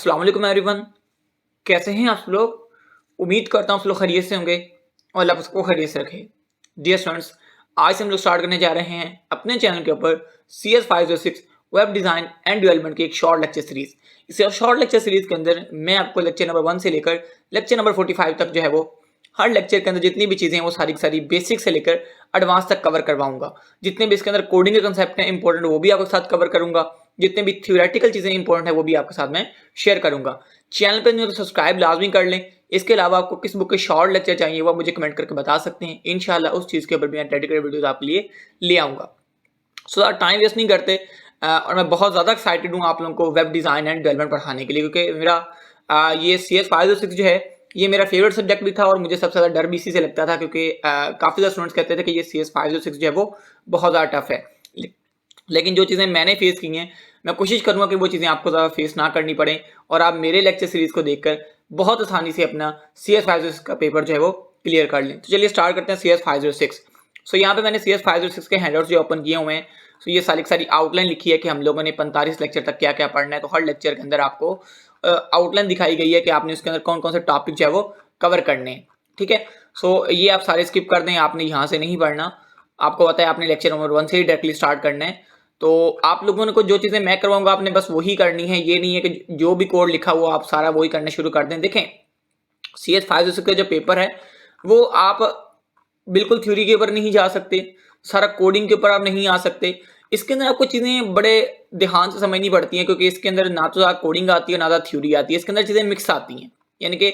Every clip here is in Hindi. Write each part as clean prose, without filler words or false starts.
अस्सलाम वालेकुम एवरीवन। कैसे हैं आप लोग? उम्मीद करता हूँ आप लोग खैरियत से होंगे और अल्लाह सबको खैरियत से रखे। डियर स्टूडेंट्स, आज से हम लोग स्टार्ट करने जा रहे हैं अपने चैनल के ऊपर CS506 web design and development की एक शॉर्ट लेक्चर सीरीज। इस शॉर्ट लेक्चर सीरीज के अंदर मैं आपको लेक्चर नंबर 1 से लेकर लेक्चर नंबर 45 तक जो है वो हर लेक्चर के अंदर जितनी भी चीज़ें हैं वो सारी की सारी बेसिक से लेकर एडवांस तक कवर करवाऊंगा। जितने भी इसके अंदर कोडिंग के कंसेप्ट हैं इंपॉर्टेंट वो भी आपके साथ कवर करूंगा। जितने भी थ्योरेटिकल चीज़ें इंपॉर्टेंट है वो भी आपके साथ मैं शेयर करूंगा। चैनल पर नहीं तो सब्सक्राइब लाजमी कर लें। इसके अलावा आपको किस बुक के शॉर्ट लेक्चर चाहिए वो आप मुझे कमेंट करके बता सकते हैं। इंशाल्लाह उस चीज़ के ऊपर भी मैं डेडिकेटेड वीडियोस आपके लिए ले आऊँगा। सो दैट टाइम वेस्ट नहीं करते और मैं बहुत ज़्यादा एक्साइटेड हूँ आप लोगों को वेब डिज़ाइन एंड डेवलपमेंट पढ़ाने के लिए, क्योंकि मेरा ये CS506 जो है ये मेरा फेवरेट सब्जेक्ट भी था और मुझे सबसे ज़्यादा डर भी इसी से लगता था, क्योंकि काफ़ी ज़्यादा स्टूडेंट्स कहते थे कि ये CS506 जो है वो बहुत ज़्यादा टफ है। लेकिन जो चीज़ें मैंने फेस की हैं मैं कोशिश करूँगा कि वो चीज़ें आपको ज़्यादा फेस ना करनी पड़ें और आप मेरे लेक्चर सीरीज़ को देखकर बहुत आसानी से अपना CS506 का पेपर जो है वो क्लियर कर लें। तो चलिए स्टार्ट करते हैं CS506। सो यहाँ पे मैंने CS506 के हैंडआउट्स जो ओपन किए हुए हैं। सो ये सारी आउटलाइन लिखी है कि हम लोगों ने 45 लेक्चर तक क्या क्या पढ़ना है। तो हर लेक्चर के अंदर आपको आउटलाइन दिखाई गई है कि आपने उसके अंदर कौन कौन से टॉपिक जो है वो कवर करने हैं। ठीक है, सो ये आप सारे स्किप कर दें, आपने यहाँ से नहीं पढ़ना। आपको पता है आपने लेक्चर नंबर 1 से ही डायरेक्टली स्टार्ट करना है। तो आप लोगों को जो चीज़ें मैं करवाऊंगा आपने बस वही करनी है। ये नहीं है कि जो भी कोड लिखा हुआ आप सारा वही करना शुरू कर दें। देखें, CS506 का जो पेपर है वो आप बिल्कुल थ्योरी के ऊपर नहीं जा सकते, सारा कोडिंग के ऊपर आप नहीं आ सकते। इसके अंदर आपको चीज़ें बड़े ध्यान से समझनी पड़ती हैं, क्योंकि इसके अंदर ना तो ज़्यादा कोडिंग आती है ना ज़्यादा थ्योरी आती है। इसके अंदर चीज़ें मिक्स आती हैं, यानी कि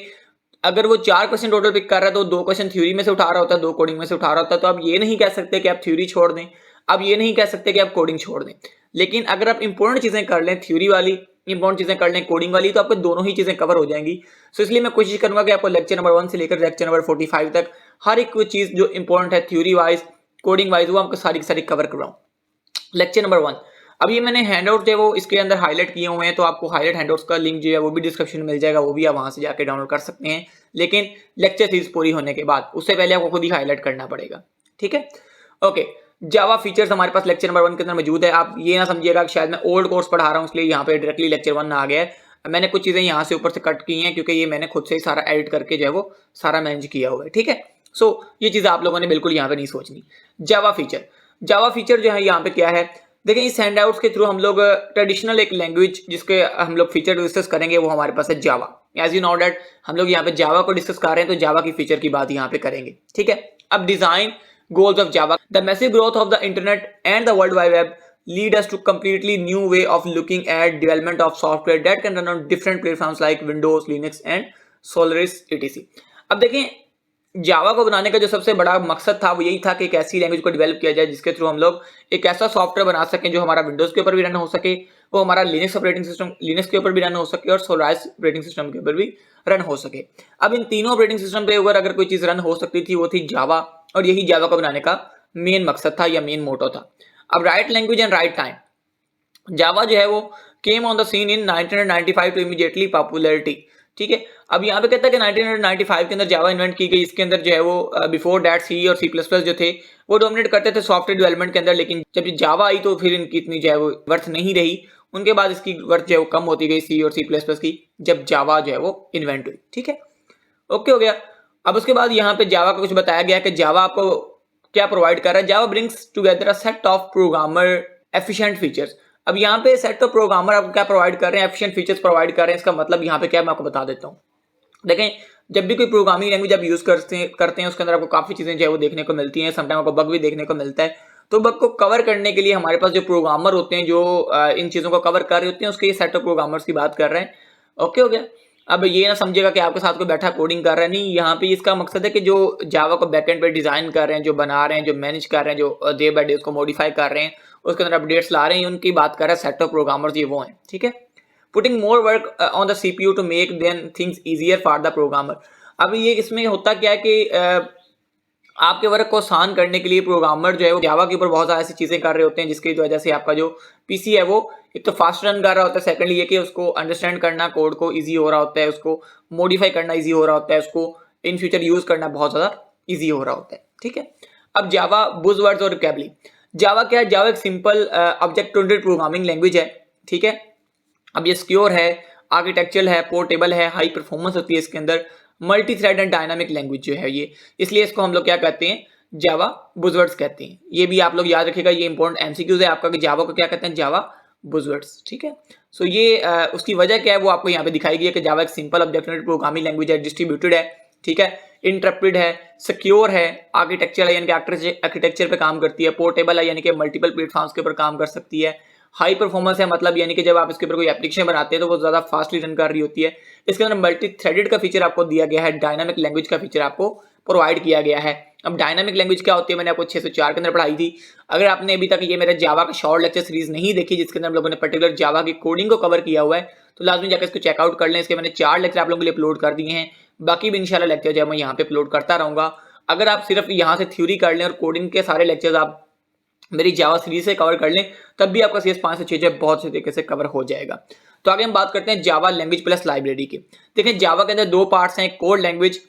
अगर वो 4 क्वेश्चन टोटल पिक कर रहा है तो 2 क्वेश्चन थ्योरी में से उठा रहा होता है, 2 कोडिंग में से उठा रहा होता है। तो आप ये नहीं कह सकते कि आप थ्योरी छोड़ दें, आप ये नहीं कह सकते कि आप कोडिंग छोड़ दें। लेकिन अगर आप इंपॉर्टेंट चीज़ें कर लें थ्योरी वाली, इंपॉर्टेंट चीज़ें कर लें कोडिंग वाली, तो आपको दोनों ही चीज़ें कवर हो जाएंगी। सो इसलिए मैं कोशिश करूंगा कि आपको लेक्चर नंबर 1 से लेकर लेक्चर नंबर 45 तक हर एक चीज़ जो इंपॉर्टेंट है थ्योरी वाइज कोडिंग वाइज वो आपको सारी की सारी कवर करवाऊँ। लेक्चर नंबर 1, अब ये मैंने हैंडआउट जो है वो इसके अंदर हाईलाइट किए हुए हैं, तो आपको हाईलाइट हैंडआउट्स का लिंक जो है वो भी डिस्क्रिप्शन में मिल जाएगा, वो भी आप वहां से जाके डाउनलोड कर सकते हैं। लेकिन लेक्चर सीरीज पूरी होने के बाद, उससे पहले आपको खुद ही हाईलाइट करना पड़ेगा। ठीक है, ओके। जावा फीचर्स हमारे पास लेक्चर नंबर 1 के अंदर मौजूद है। आप ये ना समझिएगा कि शायद मैं ओल्ड कोर्स पढ़ा रहा हूँ इसलिए यहाँ पे डायरेक्टली लेक्चर 1 आ गया है। मैंने कुछ चीज़ें यहाँ से ऊपर से कट की हैं, क्योंकि ये मैंने खुद से ही सारा एडिट करके जो है वो सारा मैनेज किया हुआ है। ठीक है, सो ये चीज़ें आप लोगों ने बिल्कुल यहाँ पे नहीं सोचनी। जावा फीचर जो है यहाँ पे क्या है, देखिए इस हैंडआउट्स के थ्रू हम लोग ट्रेडिशनल एक लैंग्वेज जिसके हम लोग फीचर डिस्कस करेंगे वो हमारे पास है जावा। एज यू नो डैट हम लोग यहाँ पे जावा को डिस्कस कर रहे हैं, तो जावा की फीचर की बात यहाँ पे करेंगे। ठीक है, अब design goals of Java. The massive growth of the internet and the World Wide Web lead us to completely new way of looking at development of software that can run on different platforms like Windows, Linux and Solaris etc. अब देखें, जावा को बनाने का जो सबसे बड़ा मकसद था वो यही था कि एक ऐसी लैंग्वेज को डेवलप किया जाए जिसके थ्रू हम लोग एक ऐसा सॉफ्टवेयर बना सकें जो हमारा विंडोज़ के ऊपर भी रन हो सके, वो हमारा लिनक्स ऑपरेटिंग सिस्टम लिनक्स के ऊपर भी रन हो सके और सोलारिस ऑपरेटिंग सिस्टम के ऊपर भी रन हो सके। अब इन तीनों ऑपरेटिंग सिस्टम पे अगर कोई चीज़ रन हो सकती थी वो थी जावा, और यही जावा को बनाने का मेन मकसद था या मेन मोटो था। अब right language and right time, Java जो है वो came on the scene in 1995 to immediately popularity. ठीक है, अब यहाँ पे कहता है कि 1995 के अंदर जावा इन्वेंट की गई। इसके अंदर जो है वो बिफोर डैट सी और C++ जो थे वो डोमिनेट करते थे सॉफ्टवेयर डेवलपमेंट के अंदर, लेकिन जब जावा आई तो फिर इनकी इतनी जो है वो वर्थ नहीं रही। उनके बाद इसकी वर्थ जो है वो कम होती गई सी और C++ की, जब जावा जो है वो इन्वेंट हुई। ठीक है, ओके हो गया। अब उसके बाद यहाँ पे जावा का कुछ बताया गया कि जावा आपको क्या प्रोवाइड कर रहा है। Java brings together a set of programmer efficient features. अब यहाँ पे सेट ऑफ प्रोग्रामर आपको क्या प्रोवाइड कर रहे हैं, एफिशिएंट फीचर्स प्रोवाइड कर रहे हैं। इसका मतलब यहाँ पे क्या, मैं आपको बता देता हूँ। देखें, जब भी कोई प्रोग्रामिंग लैंग्वेज आप यूज करते हैं उसके अंदर आपको काफी चीजें जो है वो देखने को मिलती हैं। समटाइम आपको बग भी देखने को मिलता है। तो बग को कवर करने के लिए हमारे पास जो प्रोग्रामर होते हैं जो इन चीजों को कवर कर रहे होते हैं, उसके ये सेट ऑफ प्रोग्रामर्स की बात कर रहे हैं। ओके हो गया। अब ये ना समझिएगा कि आपके साथ कोई बैठा कोडिंग कर रहा है, नहीं। यहाँ पे इसका मकसद है कि जो जावा को बैकएंड पे डिजाइन कर रहे हैं, जो बना रहे हैं, जो मैनेज कर रहे हैं, जो डे बाय डे उसको मॉडिफाई कर रहे हैं, उसके अंदर अपडेट्स ला रहे हैं, उनकी बात कर रहा है सेट ऑफ प्रोग्रामर्स, ये वो हैं। ठीक है, putting more work on the CPU to make then things easier for the programmer. अब ये इसमें होता क्या है कि आपके वर्क को आसान करने के लिए प्रोग्रामर जो है वो जावा के ऊपर बहुत सारी ऐसी चीज़ें कर रहे होते हैं जिसकी वजह से आपका जो पीसी है वो एक तो फास्ट रन कर रहा होता है, सेकंडली ये कि उसको अंडरस्टैंड करना कोड को इजी हो रहा होता है, उसको मॉडिफाई करना इजी हो रहा होता है, उसको इन फ्यूचर यूज़ करना बहुत ज़्यादा इजी हो रहा होता है। ठीक है, अब जावा बुज़वर्ड्स और वोकैबुलरी। जावा क्या है, जावा एक simple object oriented programming language है। ठीक है, अब ये सिक्योर है, आर्किटेक्चरल है, पोर्टेबल है, हाई परफॉर्मेंस होती है इसके अंदर, multi thread and dynamic language जो है ये, इसलिए इसको हम लोग क्या कहते हैं, जावा बुज़वर्ड्स कहते हैं। ये भी आप लोग याद रखिएगा, ये इंपॉर्टेंट एमसीक्यूज है आपका कि जावा को क्या कहते हैं, जावा बुज़वर्ड्स। ठीक है, सो ये उसकी वजह क्या है वो आपको यहाँ पे दिखाई गई है कि जावा एक simple object oriented programming language है, डिस्ट्रीब्यूटेड है, ठीक है, इंटरप्रेटेड है, सिक्योर है, आर्किटेक्चर है यानी कि आर्किटेक्चर पे काम करती है, पोर्टेबल है यानी कि मल्टीपल प्लेटफॉर्म्स के ऊपर काम कर सकती है, हाई परफॉर्मेंस है मतलब यानी कि जब आप इसके ऊपर कोई एप्लीकेशन बनाते हैं तो वो ज़्यादा फास्टली रन कर रही होती है। इसके अंदर मल्टी थ्रेडेड का फीचर आपको दिया गया है, डायनामिक लैंग्वेज का फीचर आपको प्रोवाइड किया गया है। अब डायनामिक लैंग्वेज क्या होती है मैंने आपको 604 के अंदर पढ़ाई थी। अगर आपने अभी तक ये मेरा जावा का शॉर्ट लेक्चर सीरीज नहीं देखी जिसके अंदर हम लोगों ने पर्टिकुलर जावा की कोडिंग को कवर किया हुआ है तो लाजमी जाकर इसको चेकआउट कर लें। इसके मैंने 4 लेक्चर आप लोगों के लिए अपलोड कर दिए हैं, बाकी भी इंशाल्लाह लेक्चर जो है मैं यहाँ पे अपलोड करता रहूँगा। अगर आप सिर्फ यहाँ से थ्योरी कर लें और कोडिंग के सारे लेक्चर्स आप मेरी जावा सीरीज से कवर कर लें तब भी आपका CS 5 से 6 जो बहुत से तरीके से कवर हो जाएगा। तो आगे हम बात करते हैं जावा लैंग्वेज प्लस लाइब्रेरी की। देखें जावा के अंदर 2 पार्ट्स हैं, कोड लैंग्वेज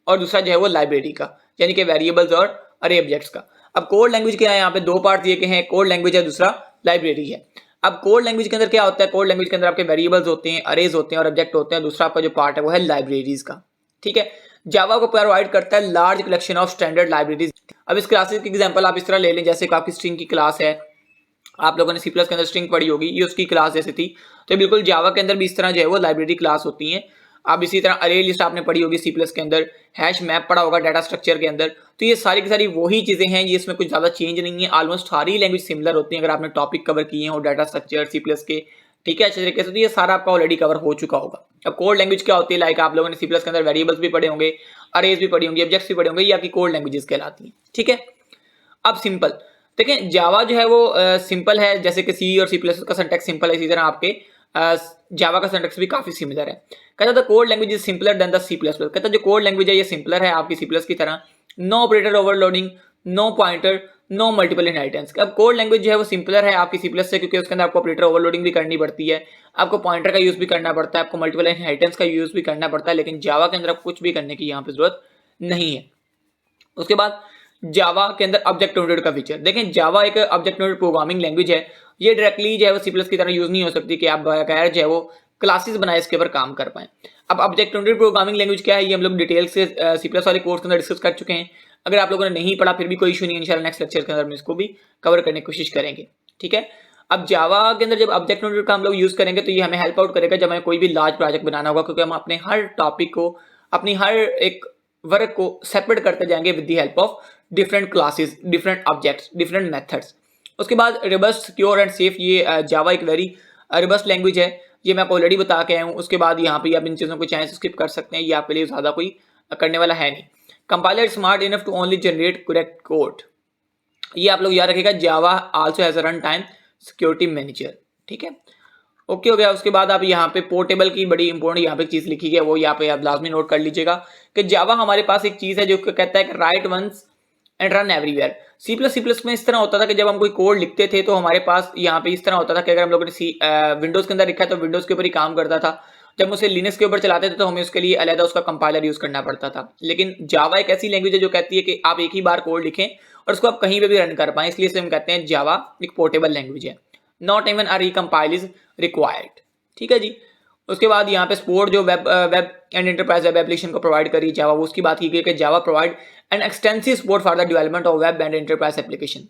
और दूसरा जो है वो लाइब्रेरी का, यानी कि वेरिएबल्स और अरे ऑब्जेक्ट्स का। अब कोड लैंग्वेज के यहाँ पे 2 पार्ट दिए गए हैं, कोड लैंग्वेज है, दूसरा लाइब्रेरी है। अब कोड लैंग्वेज के अंदर क्या होता है, कोड लैंग्वेज के अंदर आपके वेरिएबल्स होते हैं, अरेज होते हैं और ऑब्जेक्ट होते हैं। दूसरा आपका जो पार्ट है वो है लाइब्रेरीज का। ठीक है, जावा को प्रोवाइड करता है large collection of standard libraries. अब इस क्लासेस की एग्जांपल आप इस तरह ले लें, जैसे कि आपकी स्ट्रिंग की क्लास है, आप लोगों ने C+ के अंदर स्ट्रिंग पढ़ी होगी, ये उसकी क्लास जैसी थी। तो बिल्कुल जावा के अंदर भी इस तरह जो है वो लाइब्रेरी क्लास होती हैं। अब इसी तरह अरे लिस्ट आपने पढ़ी होगी C+ के अंदर, हैश मैप पढ़ा होगा डाटा स्ट्रक्चर के अंदर। तो ये सारी की सारी वही चीज़ें हैं, ये इसमें कुछ ज़्यादा चेंज नहीं है, ऑलमोस्ट सारी लैंग्वेज सिमिलर होती हैं अगर आपने टॉपिक कवर किए हैं और डाटा स्ट्रक्चर C+ के, ठीक है, अच्छे तरीके से। तो ये सारा आपका ऑलरेडी कवर हो चुका होगा। अब कोड लैंग्वेज क्या होती है, लाइक आप लोगों ने C+ के अंदर वेरिएबल्स भी पढ़े होंगे, अरेज भी पढ़ी होंगी, ऑब्जेक्ट्स भी पढ़े होंगे, ये आपकी कोड लैंग्वेजेस कहलाती हैं। ठीक है, अब सिंपल देखें, जावा जो है वो सिंपल है, जैसे कि C और C++ का सिंटैक्स सिंपल है, इसी तरह आपके जावा का सिंटैक्स भी काफी सिमिलर है। कहता था code language is simpler than the C++। कहता जो कोड लैंग्वेज है ये सिंपलर है आपकी C+ की तरह। No operator overloading, no pointer, no multiple inheritance. अब कोड लैंग्वेज जो है वो सिंपलर है आपकी C+ से, क्योंकि उसके अंदर आपको ऑपरेटर ओवरलोडिंग भी करनी पड़ती है, आपको पॉइंटर का यूज भी करना पड़ता है, आपको मल्टीपल इनहेरिटेंस का यूज भी करना पड़ता है, लेकिन जावा के अंदर कुछ भी करने की यहाँ पे जरूरत नहीं है। उसके बाद जावा के अंदर ऑब्जेक्ट ओरिएंटेड का फीचर देखें, जावा एक ऑब्जेक्ट ओरिएंटेड प्रोग्रामिंग लैंग्वेज है, ये डायरेक्टली जो है वो C+ की तरह यूज नहीं हो सकती कि आप बगैर जो है वो क्लासेस बनाए इसके ऊपर काम कर पाएं। अब ऑब्जेक्ट ओरिएंटेड प्रोग्रामिंग लैंग्वेज क्या है ये हम लोग डिटेल से C+ वाले कोर्स के अंदर डिस्कस कर चुके हैं। अगर आप लोगों ने नहीं पढ़ा फिर भी कोई इशू नहीं, इंशाल्लाह नेक्स्ट लेक्चर के अंदर हम इसको भी कवर करने की कोशिश करेंगे। ठीक है, अब जावा के अंदर जब ऑब्जेक्ट ओरिएंटेड का हम लोग यूज करेंगे तो ये हमें हेल्प आउट करेगा जब हमें कोई भी लार्ज प्रोजेक्ट बनाना होगा, क्योंकि हम अपने हर टॉपिक को, अपनी हर एक वर्क को सेपरेट करते जाएंगे with the help of different classes, different objects, different methods. उसके बाद रिबस्ट, सिक्योर एंड सेफ, ये जावा एक वेरी रिबस्ट लैंग्वेज है, ये मैं आपको ऑलरेडी बता के आया हूँ। उसके बाद यहाँ पे आप इन चीज़ों को चाहे स्किप कर सकते हैं, ये आपके लिए ज़्यादा कोई करने वाला है नहीं। Compiler smart enough to only generate correct code, ये आप लोग याद रखिएगा। Java also has a run time security manager. ठीक है, ओके हो गया। उसके बाद आप यहाँ पे पोर्टेबल की बड़ी इंपॉर्टेंट यहाँ पे चीज लिखी है, वो यहाँ पे आप लाजमी नोट कर लीजिएगा कि जावा हमारे पास एक चीज है जो कहता है कि write once and run everywhere. C++ में इस तरह होता था कि जब हम कोई कोड लिखते थे तो हमारे पास यहाँ पे इस तरह होता था कि अगर हम लोगों ने विंडोज के अंदर लिखा है तो विंडोज के ऊपर ही काम करता था, जब हम उसे लिनक्स के ऊपर चलाते थे तो हमें उसके लिए अलग उसका कंपाइलर यूज करना पड़ता था। लेकिन जावा एक ऐसी लैंग्वेज है जो कहती है कि आप एक ही बार कोड लिखें और उसको आप कहीं पे भी रन कर पाएं, इसलिए हम कहते हैं जावा एक पोर्टेबल लैंग्वेज है। Not even a recompile is required. ठीक है जी। उसके बाद यहाँ पे सपोर्ट जो web and enterprise web application को प्रोवाइड करी जावा, वो उसकी बात की गई कि Java provide an extensive support for the development of web and enterprise application.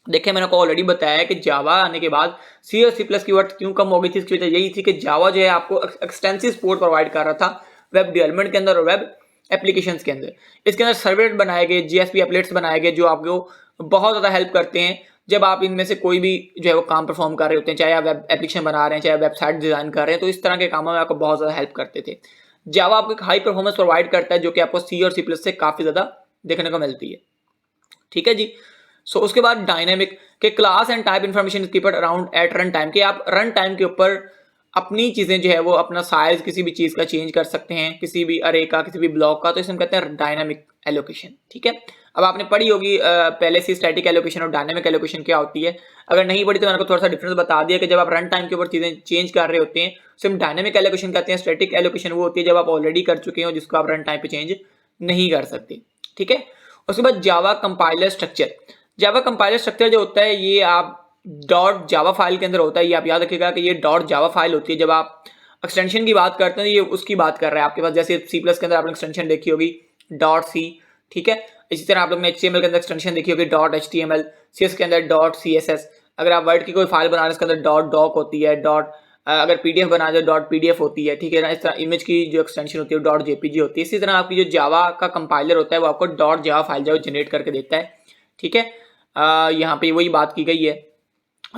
देखिए मैंने आपको ऑलरेडी बताया है कि जावा आने के बाद C और C+ की वर्थ क्यों कम हो गई थी, इसकी वजह यही थी कि जावा जो है आपको एक्सटेंसिव सपोर्ट प्रोवाइड कर रहा था वेब डेवलपमेंट के अंदर और वेब एप्लीकेशंस के अंदर। इसके अंदर सर्वलेट बनाए गए, GSP एप्लेट्स बनाए गए जो आपको बहुत ज़्यादा हेल्प करते हैं जब आप इनमें से कोई भी जो है वो काम परफॉर्म कर रहे होते हैं, चाहे आप वेब एप्लीकेशन बना रहे हैं, चाहे वेबसाइट डिजाइन कर रहे हैं, तो इस तरह के कामों में आपको बहुत ज़्यादा हेल्प करते थे। जावा आपको एक हाई परफॉर्मेंस प्रोवाइड करता है जो कि आपको C और C+ से काफ़ी ज़्यादा देखने को मिलती है। ठीक है जी। सो उसके बाद डायनेमिक के class and type information keep it around at run time, के आप रन टाइम के ऊपर अपनी चीज़ें जो है वो अपना साइज किसी भी चीज़ का चेंज कर सकते हैं, किसी भी अरे का, किसी भी ब्लॉक का, तो इसे हम कहते हैं डायनामिक एलोकेशन। ठीक है, अब आपने पढ़ी होगी पहले से स्टैटिक एलोकेशन और डायनामिक एलोकेशन क्या होती है। अगर नहीं पढ़ी तो मैंने आपको थोड़ा सा डिफरेंस बता दिया कि जब आप रन टाइम के ऊपर चीज़ें चेंज कर रहे होते हैं उसे हम डायनामिक एलोकेशन कहते हैं। स्टैटिक एलोकेशन वो होती है जब आप ऑलरेडी कर चुके हो जिसको आप रन टाइम पे चेंज नहीं कर सकते। ठीक है, उसके बाद Java compiler structure. Java compiler structure जो होता है ये आप डॉट जावा फाइल के अंदर होता है, ये आप याद रखिएगा कि ये डॉट जावा फाइल होती है। जब आप एक्सटेंशन की बात करते हैं, ये उसकी बात कर रहा है आपके पास, जैसे सी प्लस के अंदर आपने एक्सटेंशन देखी होगी डॉट सी, ठीक है। इसी तरह आप लोग ने HTML के अंदर एक्सटेंशन देखी होगी डॉट HTML, CS के अंदर डॉट CSS। अगर आप वर्ड की कोई फाइल बना रहे हैं उसके अंदर डॉट डॉक होती है, डॉट अगर PDF बना रहे डॉट PDF होती है, ठीक है ना। इस तरह इमेज की जो एक्सटेंशन होती है डॉट JPG होती है। इसी तरह आपकी जो जावा का कंपाइलर होता है वो आपको डॉट जावा फाइल जो जनरेट करके देता है, ठीक है। यहाँ पे वही बात की गई है।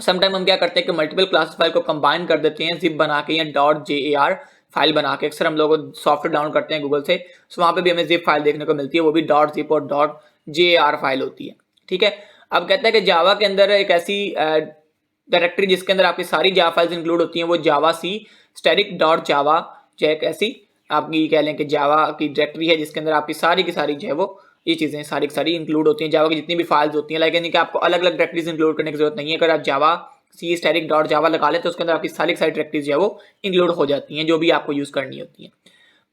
समटाइम हम क्या करते हैं कि मल्टीपल क्लासेस फाइल को कंबाइन कर देते हैं जिप बना के या डॉट JAR फाइल बना के। अक्सर हम लोग सॉफ्टवेयर डाउनलोड करते हैं गूगल से, तो वहाँ पे भी हमें जिप फाइल देखने को मिलती है, वो भी डॉट जिप और डॉट JAR फाइल होती है, ठीक है। अब कहते हैं कि जावा के अंदर एक ऐसी डायरेक्टरी जिसके अंदर आपकी सारी जावा फाइल्स इंक्लूड होती हैं, वो जावा सी स्टैटिक डॉट जावा जो एक ऐसी आपकी कह लें कि जावा की डायरेक्टरी है जिसके अंदर आपकी सारी की सारी जो है वो ये चीज़ें सारी की सारी इंक्लूड होती हैं। जावा की जितनी भी फाइल्स होती हैं, लाइक यानी कि आपको अलग अलग डायरेक्टरीज इंक्लूड करने की जरूरत नहीं है। अगर आप जावा सी स्टैटिक डॉट जावा लगा लें तो उसके अंदर आपकी सारी की सारी डायरेक्टरीज जो है वो इंक्लूड हो जाती हैं, जो भी आपको यूज़ करनी होती है।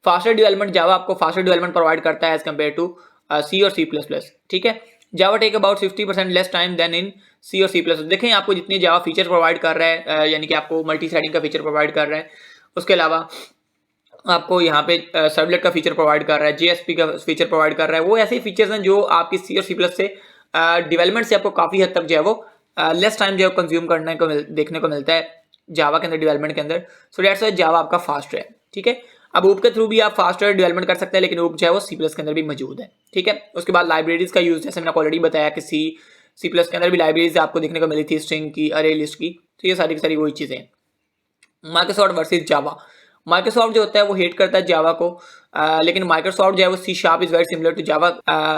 फास्टर डेवलपमेंट, जावा आपको फास्टर डेवलपमेंट प्रोवाइड करता है एज कम्पेयर टू सी और C++, ठीक है। Java take about 50% less time than in C और C++। देखें आपको जितनी जावा फीचर प्रोवाइड कर रहा है, यानी कि आपको मल्टी थ्रेडिंग का फीचर प्रोवाइड कर रहा है, उसके अलावा आपको यहाँ पे सर्वलेट का फीचर प्रोवाइड कर रहा है, JSP का फीचर प्रोवाइड कर रहा है, वो ऐसे फीचर्स हैं जो आपकी सी और C+ से डेवलपमेंट से आपको काफ़ी हद तक जो है वो लेस टाइम जो है कंज्यूम करने को देखने को मिलता है जावा के अंदर डेवलपमेंट के अंदर। सो दैट्स व्हाई जावा आपका फास्ट है, ठीक है। अब ऊप के थ्रू भी आप फास्टर डेवलपमेंट कर सकते हैं, लेकिन ऊप जो है वो C+ के अंदर भी मौजूद है, ठीक है। उसके बाद लाइब्रेरीज का यूज, जैसे मैंने ऑलरेडी बताया कि C+ के अंदर भी लाइब्रेरीज आपको देखने को मिली थी, स्ट्रिंग की, अरे लिस्ट की, तो ये सारी की सारी वही चीज़ें हैं। माइक्रोसॉफ्ट वर्सेस जावा, माइक्रोसॉफ्ट जो होता है वो हेट करता है जावा को, लेकिन माइक्रोसॉफ्ट जो है वो C# is very similar to Java,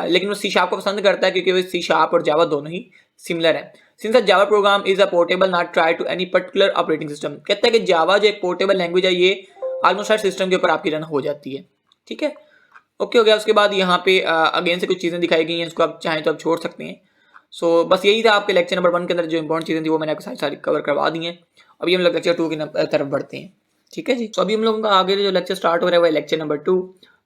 लेकिन वो C# को पसंद करता है क्योंकि वो C# और जावा दोनों ही सिमिलर है। Since a Java program is a portable not try to any particular operating system, कहता है कि जावा जो एक पोर्टेबल लैंग्वेज है ये ऑलमोस्ट हर सिस्टम के ऊपर आपकी रन हो जाती है, ठीक है। ओके हो गया। उसके बाद यहाँ पे अगेन से कुछ चीज़ें दिखाई गई हैं, इसको आप चाहें तो आप छोड़ सकते हैं। सो बस यही था आपके लेक्चर नंबर 1 के अंदर जो इंपॉर्टेंट चीज़ें थी वो मैंने आपको सारी सारी कवर करवा दी हैं। अभी हम लोग लेक्चर 2 की तरफ बढ़ते हैं, ठीक है जी। तो अभी हम लोगों का आगे जो लेक्चर स्टार्ट हो रहा है वो है लेक्चर नंबर 2।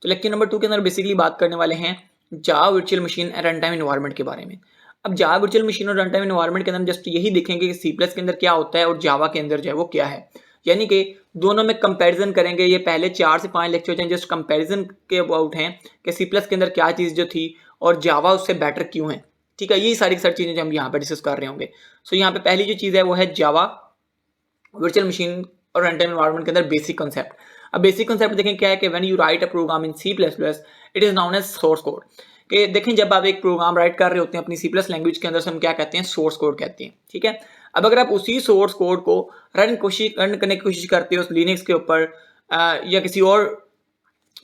तो लेक्चर नंबर 2 के अंदर बेसिकली बात करने वाले हैं जावा virtual machine run time environment के बारे में। अब जावा वर्चुअल मशीन और रन टाइम एनवायरनमेंट के अंदर जस्ट यही देखेंगे कि C+ के अंदर क्या होता है और जावा के अंदर जो है वो क्या है, यानी कि दोनों में कंपैरिजन करेंगे। ये पहले 4 से 5 लेक्चर हैं जस्ट कंपैरिजन के अबाउट हैं कि C+ के अंदर क्या चीज़ जो थी और जावा उससे बेटर क्यों है, ठीक है। यही सारी चीज़ें जो हम यहाँ पर डिस्कस कर रहे होंगे। सो यहाँ पे पहली जो चीज़ है वो है जावा वर्चुअल मशीन और रन टाइम एनवायरनमेंट के अंदर बेसिक कंसेप्ट। अब बेसिक कंसेप्ट देखें क्या है कि when you write a program in C++ it is known as source code. कि देखें जब आप एक प्रोग्राम राइट कर रहे होते हैं अपनी C+ लैंग्वेज के अंदर से हम क्या कहते हैं, सोर्स कोड कहते हैं, ठीक है। अब अगर आप उसी सोर्स कोड को रन करने की कोशिश करते हो लिनक्स के ऊपर या किसी और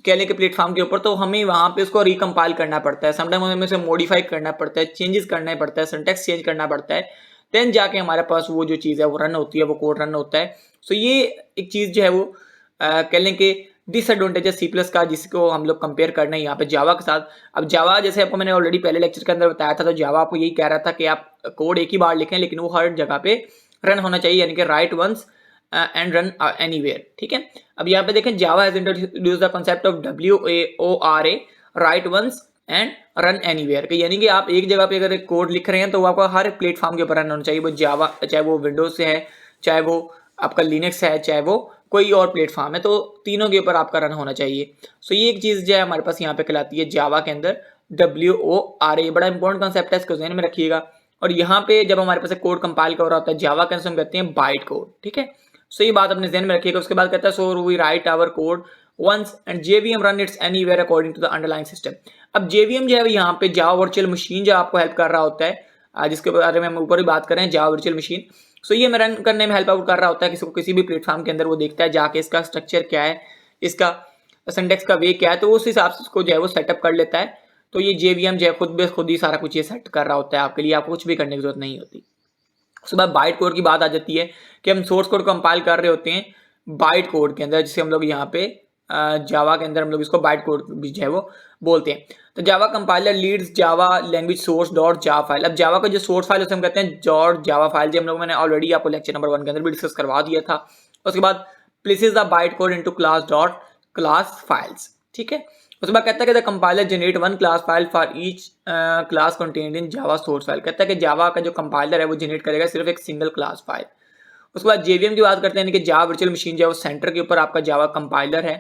कह लें कि प्लेटफॉर्म के ऊपर, तो हमें वहाँ पे उसको रिकम्पाइल करना पड़ता है, समटाइम हमें उसे मॉडिफाई करना पड़ता है, चेंजेस करना पड़ता है, सिंटैक्स चेंज करना पड़ता है, देन जाके हमारे पास वो जो चीज़ है वो रन होती है, वो कोड रन होता है। सो ये एक चीज़ जो है वो कह लें कि डिसएडवांटेज है C+ का, जिसको हम लोग कंपेयर कर रहे हैं यहाँ पे जावा के साथ। अब जावा जैसे आपको मैंने ऑलरेडी पहले लेक्चर के अंदर बताया था, तो जावा आपको यही कह रहा था कि आप कोड एक ही बार लिखें लेकिन वो हर जगह पे रन होना चाहिए, यानी कि write once and run anywhere, ठीक है। अब यहाँ पे देखें Java has introduced the concept of WAORA, write once and run anywhere, यानी कि आप एक जगह पे अगर एक कोड लिख रहे हैं तो वो आपको हर प्लेटफॉर्म के ऊपर रन होना चाहिए, वो जावा चाहे वो विंडोज से है, चाहे वो आपका लिनक्स है, चाहे वो कोई और प्लेटफॉर्म है, तो तीनों के ऊपर आपका रन होना चाहिए। सो ये एक चीज़ जो है हमारे पास यहाँ पे कहलाती है जावा के अंदर WORA, बड़ा इंपॉर्टेंट कॉन्सेप्ट है, इसको ध्यान में रखिएगा। और यहाँ पे जब हमारे पास एक कोड कंपाइल कर रहा होता है जावा के अंदर हम कहते हैं बाइट कोड, ठीक है। सो ये बात अपने ध्यान में रखिएगा। उसके बाद कहता है so we write our code once and JVM run its anywhere according to the underlying system। अब JVM जो है यहाँ पे जावा वर्चुअल मशीन जो आपको हेल्प कर रहा होता है, जिसके बारे में हम ऊपर ही बात कर रहे हैं, जावा वर्चुअल मशीन। सो ये मैं रन करने में हेल्प आउट कर रहा होता है किसी को, किसी भी प्लेटफॉर्म के अंदर वो देखता है जाके इसका स्ट्रक्चर क्या है, इसका सिंटैक्स का वे क्या है, तो उस हिसाब से उसको जो है वो सेटअप कर लेता है। तो ये JVM जो है खुद ही सारा कुछ ये सेट कर रहा होता है आपके लिए, आपको कुछ भी करने की जरूरत नहीं होती। उसके बाद बाइट कोड की बात आ जाती है कि हम सोर्स कोड कंपाइल कर रहे होते हैं बाइट कोड के अंदर, जिसे हम लोग यहाँ पे जावा के अंदर हम लोग इसको बाइट कोड भी जो है वो बोलते हैं। तो Java compiler leads Java language source dot Java file. अब जावा का जो सोर्स फाइल उसे हम कहते हैं डॉट जावा फाइल, जो हम लोग मैंने ऑलरेडी आपको लेक्चर नंबर 1 के अंदर भी डिस्कस करवा दिया था। उसके बाद places the byte code into class dot class files, ठीक है। उसके बाद कहता है कि the compiler generate one class file for each class contained in Java source file. कहता है कि जावा का जो कंपाइलर है वो जनरेट करेगा सिर्फ एक सिंगल क्लास फाइल। उसके बाद जेवीएम की बात करते हैं, यानी कि जावा वर्चुअल मशीन जो है वो सेंटर के ऊपर आपका जावा कंपाइलर है।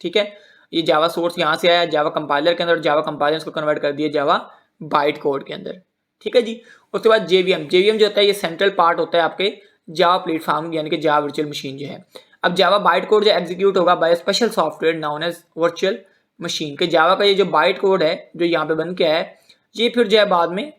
ठीक है, ये जावा सोर्स यहाँ से आया जावा कंपाइलर के अंदर, जावा कंपाइलर को कन्वर्ट कर दिया जावा बाइट कोड के अंदर। ठीक है जी। उसके बाद जेवीएम जो होता है ये सेंट्रल पार्ट होता है आपके जावा प्लेटफॉर्म यानी कि जावा वर्चुअल मशीन जो है। अब जावा बाइट कोड जो एग्जीक्यूट होगा by special software known as virtual machine के जावा का ये जो बाइट कोड है जो यहाँ पे बन के आया है ये फिर जो है बाद में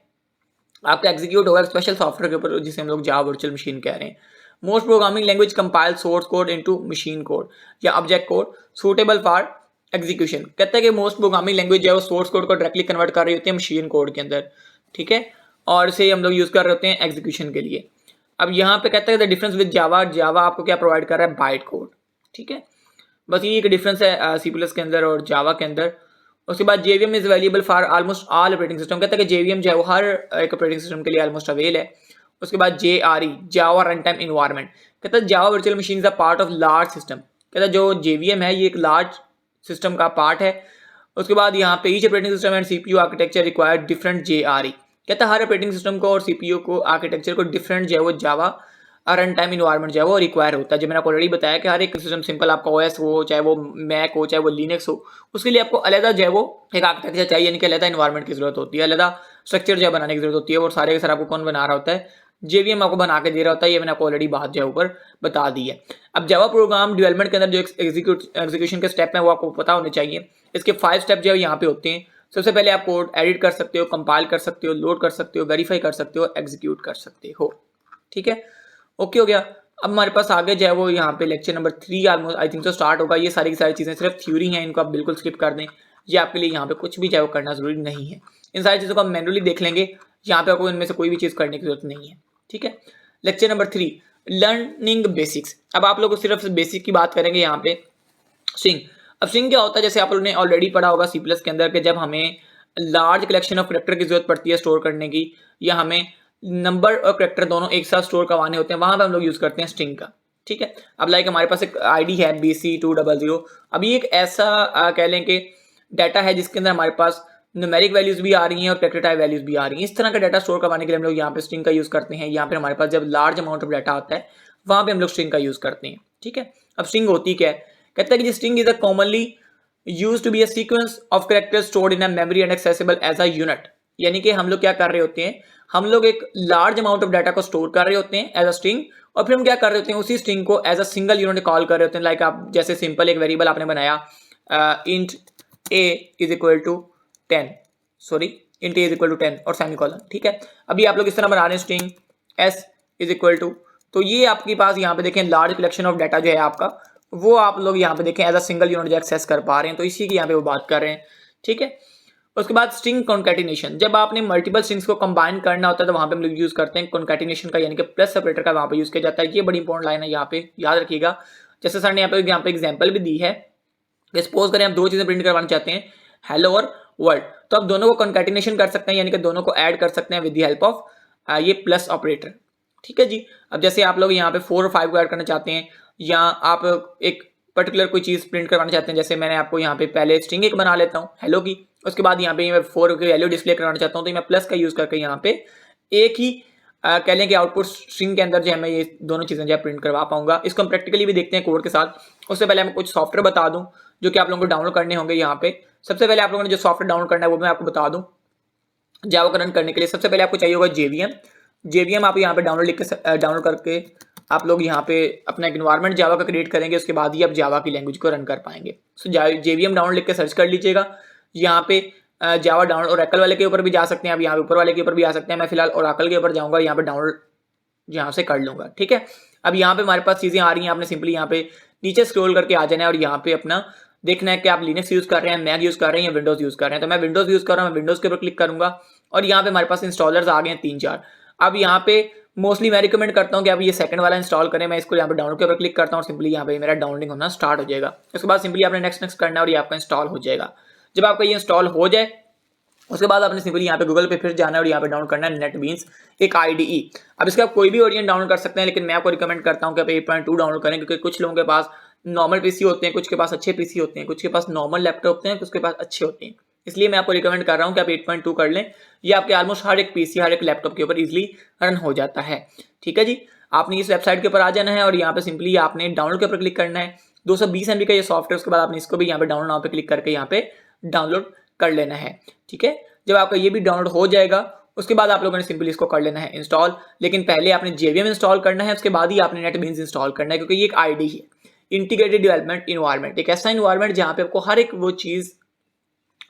आपका एग्जीक्यूट होगा स्पेशल सॉफ्टवेयर के ऊपर जिसे हम लोग जावा वर्चुअल मशीन कह रहे हैं। Most programming language compile source code into machine code या object code suitable for execution. कहता है कि मोस्ट प्रोग्रामिंग लैंग्वेज जो है वो सोर्स कोड को डायरेक्टली कन्वर्ट कर रही होती है मशीन कोड के अंदर। ठीक है, और इसे हम लोग यूज कर रहे होते हैं एग्जीक्यूशन के लिए। अब यहाँ पे कहता है द डिफरेंस विद जावा, जावा आपको क्या प्रोवाइड कर रहा है, बाइट कोड। ठीक है, बस ये एक डिफरेंस है सी प्लस के अंदर और जावा के अंदर। उसके बाद JVM is available for almost all operating system. कहता है कि जेवीएम जो है वो हर एक ऑपरेटिंग सिस्टम के लिए ऑलमोस्ट अवेल है। उसके बाद JRE जावा रन टाइम इन्वायरमेंट। कहता है Java virtual machine is a part of large system. कहता है जो जेवीएम है ये एक लार्ज सिस्टम का पार्ट है। उसके बाद यहाँ पे each operating system and CPU architecture require different JRE। कहता है हर ऑपरेटिंग सिस्टम को और सीपीयू को आर्किटेक्चर को डिफरेंट जो है वो जावा रन टाइम इन्वायरमेंट जो है वो रिक्वायर होता है। जो मैंने आपको ऑलरेडी बताया कि हर एक सिस्टम सिंपल आपका OS हो चाहे वो मैक हो चाहे वो लिनक्स हो उसके लिए आपको अलग जो है वो एक आर्किटेक्चर चाहिए, यानी कि अलग इन्वायरमेंट की जरूरत होती है, अलग स्ट्रक्चर जो है बनाने की जरूरत होती है। और सारे के सारे आपको कौन बना रहा होता है, जेवीएम आपको बना के दे रहा होता है। ये मैंने आपको ऑलरेडी बात जो है ऊपर बता दी है। अब जावा प्रोग्राम डेवलपमेंट के अंदर जो एग्जीक्यूशन के स्टेप है वो आपको पता होने चाहिए। इसके 5 स्टेप जो है यहाँ पे होते हैं। सबसे पहले आप कोड एडिट कर सकते हो, कंपाइल कर सकते हो, लोड कर सकते हो, वेरीफाई कर सकते हो, एग्जीक्यूट कर सकते हो। ठीक है, ओके हो गया। अब हमारे पास आगे जो है वो यहाँ पे lecture number 3 almost I think तो स्टार्ट होगा। ये सारी की सारी चीज़ें सिर्फ थ्योरी हैं, इनको आप बिल्कुल स्किप कर दें। ये आपके लिए यहाँ पे कुछ भी जो है वो करना जरूरी नहीं है। इन सारी चीज़ों को हम मैनुअली देख लेंगे, यहाँ पे आपको इनमें से कोई भी चीज़ करने की जरूरत नहीं है। ठीक है, लेक्चर नंबर 3 लर्निंग बेसिक्स। अब आप लोग को सिर्फ बेसिक की बात करेंगे यहाँ पे। स्ट्रिंग, अब स्ट्रिंग क्या होता है, जैसे आप लोगों ने ऑलरेडी पढ़ा होगा सी प्लस के अंदर कि जब हमें लार्ज कलेक्शन ऑफ कैरेक्टर की जरूरत पड़ती है स्टोर करने की, या हमें नंबर और कैरेक्टर दोनों एक साथ स्टोर करवाने होते हैं, वहां पे हम लोग यूज करते हैं स्ट्रिंग का। ठीक है, अब लाइक हमारे पास एक आईडी है BC200। अभी एक ऐसा कह लें कि डाटा है जिसके अंदर हमारे पास न्यूमेरिक वैल्यूज भी आ रही हैं और कैरेक्टर टाइप वैल्यूज भी आ रही हैं। इस तरह का डाटा स्टोर करवाने के लिए हम लोग यहाँ पे स्ट्रिंग का यूज करते हैं। यहाँ पे हमारे पास जब लार्ज अमाउंट ऑफ डाटा आता है वहां पे हम लोग स्ट्रिंग का यूज करते हैं। ठीक है, अब स्ट्रिंग होती क्या है, कहता है कि string is a commonly used to be a sequence of characters stored in a memory and accessible as a unit. यानी कि हम लोग क्या कर रहे होते हैं, हम लोग एक लार्ज अमाउंट ऑफ डाटा को स्टोर कर रहे होते हैं एज अ स्ट्रिंग, और फिर हम क्या कर रहे होते हैं उसी स्ट्रिंग को as a single unit call कर रहे होते हैं। लाइक आप जैसे सिंपल एक वेरिएबल आपने बनाया int a is equal to 10, sorry int a is equal to 10 और सेमीकोलन। ठीक है, अभी आप लोग इस तरह बना रहे हैं string s is equal to, तो ये आपके पास यहाँ पे देखें लार्ज कलेक्शन ऑफ डाटा जो है आपका वो आप लोग यहाँ पे देखें एज अ सिंगल यूनिट जो एक्सेस कर पा रहे हैं, तो इसी की यहाँ पे वो बात कर रहे हैं। ठीक है, उसके बाद स्ट्रिंग कॉन्कैटिनेशन, जब आपने मल्टीपल स्ट्रिंग्स को कंबाइन करना होता है तो वहां पे हम लोग यूज करते हैं कॉन्कैटिनेशन का, यानी कि प्लस ऑपरेटर का वहां पे यूज किया जाता है। ये बड़ी इंपॉर्टेंट लाइन है, यहाँ पे याद रखिएगा। जैसे सर ने यहाँ पे एग्जांपल भी दी है, सपोज करें आप दो चीजें प्रिंट करवाना चाहते हैं, हेलो और वर्ल्ड, तो आप दोनों को कॉन्कैटिनेशन कर सकते हैं, यानी कि दोनों को ऐड कर सकते हैं विद द हेल्प ऑफ ये प्लस ऑपरेटर। ठीक है जी, अब जैसे आप लोग यहाँ पे 4 और 5 को ऐड करना चाहते हैं, या आप एक पर्टिकुलर कोई चीज प्रिंट करवाना चाहते हैं, जैसे मैंने आपको यहाँ पे पहले स्ट्रिंग एक बना लेता हूँ हेलो की, उसके बाद यहाँ पे मैं 4 की वैल्यू डिस्प्ले करवाना चाहता हूँ, तो मैं प्लस का यूज करके यहाँ पे एक ही कह लें कि आउटपुट स्ट्रिंग के अंदर जो है मैं ये दोनों चीजें जो है प्रिंट करवा पाऊंगा। इसको हम प्रैक्टिकली भी देखते हैं कोड के साथ। उससे पहले मैं कुछ सॉफ्टवेयर बता दूं जो कि आप लोगों को डाउनलोड करने होंगे। यहाँ पे सबसे पहले आप लोगों ने जो सॉफ्टवेयर डाउनलोड करना है वो मैं आपको बता दूं। जावा को रन करने के लिए सबसे पहले आपको चाहिए होगा जेवीएम आप यहाँ पे डाउनलोड करके आप लोग यहाँ पे अपना एक इन्वायरमेंट जावा का क्रिएट करेंगे, उसके बाद ही आप जावा की लैंग्वेज को रन कर पाएंगे। सो जेवीएम डाउनलोड लिख के सर्च कर लीजिएगा। यहाँ पे जावा डाउनलोड ओरेकल वाले के ऊपर भी जा सकते हैं, आप यहाँ पे ऊपर वाले के ऊपर भी आ सकते हैं। मैं फिलहाल ओरेकल के ऊपर जाऊँगा, यहाँ पे डाउनलोड यहाँ से कर लूँगा। ठीक है, अब यहाँ पे हमारे पास चीज़ें आ रही हैं, आपने सिंपली यहाँ पे नीचे स्क्रॉल करके आ जाना है और यहाँ पे अपना देखना है कि आप लिनक्स यूज़ कर रहे हैं, मैक यूज़ कर रहे हैं या विंडोज़ यूज़ कर रहे हैं। तो मैं विंडोज़ यूज़ कर रहा हूँ, मैं विंडोज़ के ऊपर क्लिक करूँगा और यहाँ पे हमारे पास इंस्टॉलर्स आ गए हैं 3-4। अब यहाँ पे मोस्टली मैं रिकमेंड करता हूँ कि आप ये सेकंड वाला इंस्टॉल करें। मैं इसको यहाँ पे डाउनलोड के ऊपर क्लिक करता हूँ और सिंपली यहाँ पे मेरा डाउनलोडिंग होना स्टार्ट हो जाएगा। उसके बाद सिंपली आपने नेक्स्ट करना है और ये आपका इंस्टॉल हो जाएगा। जब आपका ये इंस्टॉल हो जाए उसके बाद आपने सिंपली यहाँ पे गूगल पे फिर जाना है और यहाँ पे डाउनलोड करना है नेटबीन्स एक IDE। अब इसका आप कोई भी वर्जन डाउनलोड कर सकते हैं, लेकिन मैं आपको रिकमेंड करता हूँ कि आप 8.2 डाउनलोड करें, क्योंकि कुछ लोगों के पास नॉर्मल पीसी होते हैं, कुछ के पास अच्छे पीसी होते हैं, कुछ के पास नॉर्मल लैपटॉप होते हैं, कुछ के पास अच्छे होते हैं। इसलिए मैं आपको रिकमेंड कर रहा हूँ कि आप 8.2 कर लें। ये आपके ऑलमोस्ट हर एक पीसी हर एक लैपटॉप के ऊपर इजिली रन हो जाता है। ठीक है जी, आपने इस वेबसाइट के ऊपर आ जाना है और यहाँ पे सिंपली आपने डाउनलोड के ऊपर क्लिक करना है। 220 MB का ये सॉफ्टवेयर, उसके बाद आपने इसको भी यहाँ पे डाउनलोड नाउ पे क्लिक करके यहाँ पे डाउनलोड कर लेना है। ठीक है, जब आपका ये भी डाउनलोड हो जाएगा उसके बाद आप लोगों ने सिंपली इसको कर लेना है इंस्टॉल। लेकिन पहले आपने JVM इंस्टॉल करना है, उसके बाद ही आपने नेटबीन्स इंस्टॉल करना है, क्योंकि ये एक आईडी है, इंटीग्रेटेड डेवलपमेंट इन्वायरमेंट, एक ऐसा इन्वायरमेंट जहाँ पे आपको हर एक वो चीज़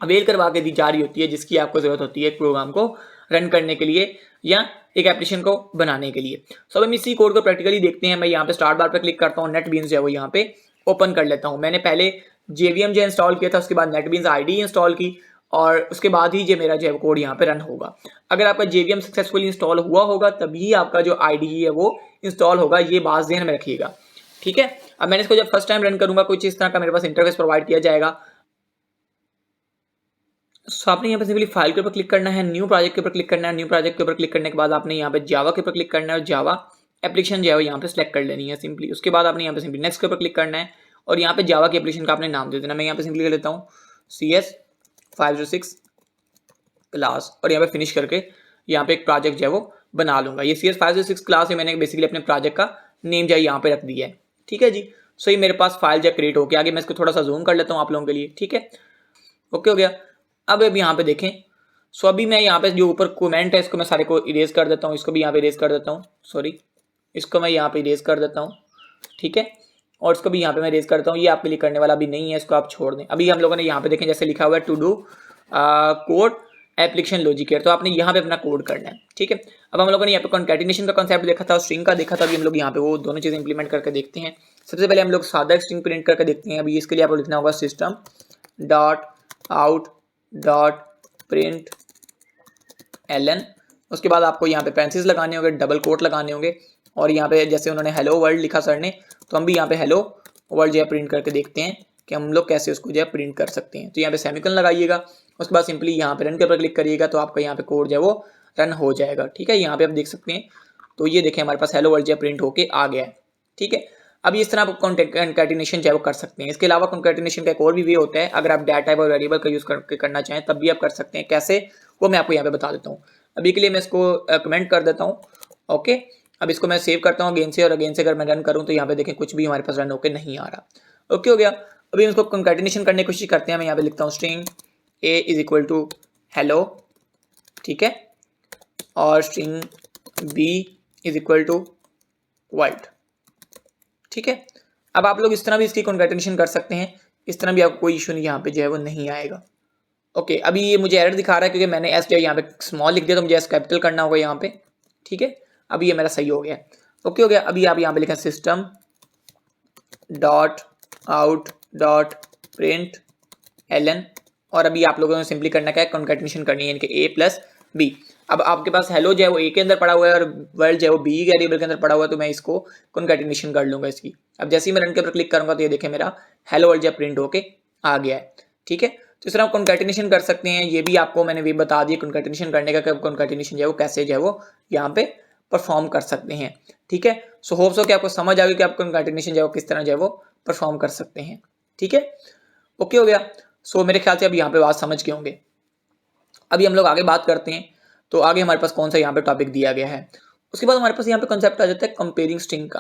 अवेल करवा के दी जा रही होती है जिसकी आपको जरूरत होती है एक प्रोग्राम को रन करने के लिए या एक एप्लीकेशन को बनाने के लिए। सो हम इसी कोड को प्रैक्टिकली देखते हैं। मैं यहाँ पे स्टार्ट बार पर क्लिक करता हूँ, नेटबीन्स जो है वो यहाँ पे ओपन कर लेता हूँ। मैंने पहले JVM जो इंस्टॉल किया था, उसके बाद नेटबीन्स आईडी इंस्टॉल की और उसके बाद ही जो मेरा जो है कोड यहाँ पे रन होगा। अगर आपका JVM सक्सेसफुली इंस्टॉल हुआ होगा तभी आपका जो आईडी है वो इंस्टॉल होगा, ये बात ध्यान में रखिएगा। ठीक है, अब मैंने इसको जब फर्स्ट टाइम रन करूंगा कुछ इस तरह का मेरे पास इंटरफेस प्रोवाइड किया जाएगा। सो आपने यहाँ पे सिंपली फाइल के ऊपर क्लिक करना है, न्यू प्रोजेक्ट के ऊपर क्लिक करना है। न्यू प्रोजेक्ट के ऊपर क्लिक करने के बाद आपने यहाँ पे जावा के ऊपर क्लिक करना है और जावा एप्लीकेशन जो है यहाँ पे सिलेक्ट कर लेनी है सिंपली। उसके बाद आपने यहाँ पे सिंपली नेक्स्ट के ऊपर क्लिक करना है और यहाँ पे जावा की एप्लीकेशन का आपने नाम दे देना। मैं यहाँ पे सिंपली कर लेता हूँ CS506 क्लास और यहाँ पे फिनिश करके यहाँ पे एक प्रोजेक्ट जो है वो बना लूंगा। ये CS506 क्लास है, मैंने बेसिकली अपने प्रोजेक्ट का नेम जो है यहाँ पे रख दिया है। ठीक है जी, सो ये मेरे पास फाइल जो क्रिएट होकर आगे मैं इसको थोड़ा सा जूम कर लेता हूँ आप लोगों के लिए। ठीक है, ओके हो गया। अब यहाँ पे देखें, सो अभी मैं यहाँ पे जो ऊपर कमेंट है इसको मैं सारे को इरेज कर देता हूँ, इसको भी यहाँ पे इरेज कर देता हूँ, सॉरी इसको मैं यहाँ पे इरेज कर देता हूँ। ठीक है, और इसको भी यहाँ पे मैं इरेज करता हूँ, ये आपके लिए करने वाला भी नहीं है, इसको आप छोड़ दें। अभी हम लोगों ने यहाँ पे देखें जैसे लिखा हुआ है to do code application logic, तो आपने यहाँ पे अपना कोड करना है। ठीक है, अब हम लोगों ने यहाँ पे कॉन्कैटिनेशन का कॉन्सेप्ट देखा था, स्ट्रिंग का देखा था, अभी हम लोग यहाँ पे वो दोनों चीज़ें इंप्लीमेंट करके देखते हैं। सबसे पहले हम लोग सादा स्ट्रिंग प्रिंट करके देखते हैं। अभी इसके लिए आपको लिखना होगा system dot out dot print ln, उसके बाद आपको यहाँ पे पेंसिल्स लगाने होंगे, डबल कोट लगाने होंगे और यहाँ पे जैसे उन्होंने हेलो वर्ल्ड लिखा सर ने, तो हम भी यहाँ पे हेलो वर्ल्ड जो है प्रिंट करके देखते हैं कि हम लोग कैसे उसको जो है प्रिंट कर सकते हैं। तो यहाँ पे सेमीकोलन लगाइएगा, उसके बाद सिंपली यहाँ पे रन के ऊपर क्लिक करिएगा तो आपका यहाँ पे कोड जो है वो रन हो जाएगा। ठीक है, यहाँ पे आप देख सकते हैं, तो ये देखें हमारे पास हेलो वर्ल्ड जो है प्रिंट होके आ गया है। ठीक है, अब इस तरह आप कॉन्कैटिनेशन जो है वो कर सकते हैं। इसके अलावा कॉन्कैटिनेशन का एक और भी वे होता है, अगर आप डाटा टाइप और वेरिएबल का यूज़ करके करना चाहें तब भी आप कर सकते हैं। कैसे, वो मैं आपको यहाँ पे बता देता हूँ। अभी के लिए मैं इसको कमेंट कर देता हूँ। ओके, अब इसको मैं सेव करता हूँ अगेन से, और अगेन से अगर मैं रन करूँ तो यहाँ पे देखें कुछ भी हमारे पास रन होकर नहीं आ रहा। ओके हो गया। अभी हम इसको कॉन्कैटिनेशन करने की कोशिश करते हैं। मैं यहाँ पे लिखता हूँ string A is equal to hello, ठीक है, और string B is equal to world. ठीक है, अब आप लोग इस तरह भी इसकी कॉन्कैटिनेशन कर सकते हैं, इस तरह भी आपको कोई इशू नहीं यहाँ पे जो है वो नहीं आएगा। ओके, अभी ये मुझे एरर दिखा रहा है क्योंकि मैंने एस जो यहाँ पे स्मॉल लिख दिया, तो मुझे एस कैपिटल करना होगा यहाँ पे। ठीक है, अभी ये मेरा सही हो गया। ओके हो गया। अभी आप यहाँ पे लिखें system dot out dot print ln, और अभी आप लोगों ने सिंपली करना क्या है, कॉन्कैटिनेशन करनी है इनके A प्लस B। अब आपके पास हेलो जो है वो A के अंदर पड़ा हुआ है और वर्ल्ड जो है वो B वेरिएबल के अंदर पड़ा हुआ है, तो मैं इसको कॉन्कैटिनेशन कर लूंगा इसकी। अब जैसे ही मैं रन के ऊपर क्लिक करूंगा तो ये देखें मेरा हेलो वर्ल्ड जो प्रिंट होके आ गया है। ठीक है, तो इस तरह आप कॉन्कैटिनेशन कर सकते हैं। ये भी आपको मैंने वे बता दिया कॉन्कैटिनेशन करने का, कॉन्कैटिनेशन जो है वो कैसे जो है वो यहाँ पे परफॉर्म कर सकते हैं। ठीक है, सो होप्स हो कि आपको समझ आ गई कि आप कॉन्कैटिनेशन जो है वो किस तरह जो है वो परफॉर्म कर सकते हैं। ठीक है, ओके हो गया। सो मेरे ख्याल से अब यहाँ पे बात समझ गए होंगे। अभी हम लोग आगे बात करते हैं, तो आगे हमारे पास कौन सा यहाँ पे टॉपिक दिया गया है। उसके बाद हमारे पास यहाँ पे कॉन्सेप्ट आ जाता है कंपेयरिंग स्ट्रिंग का।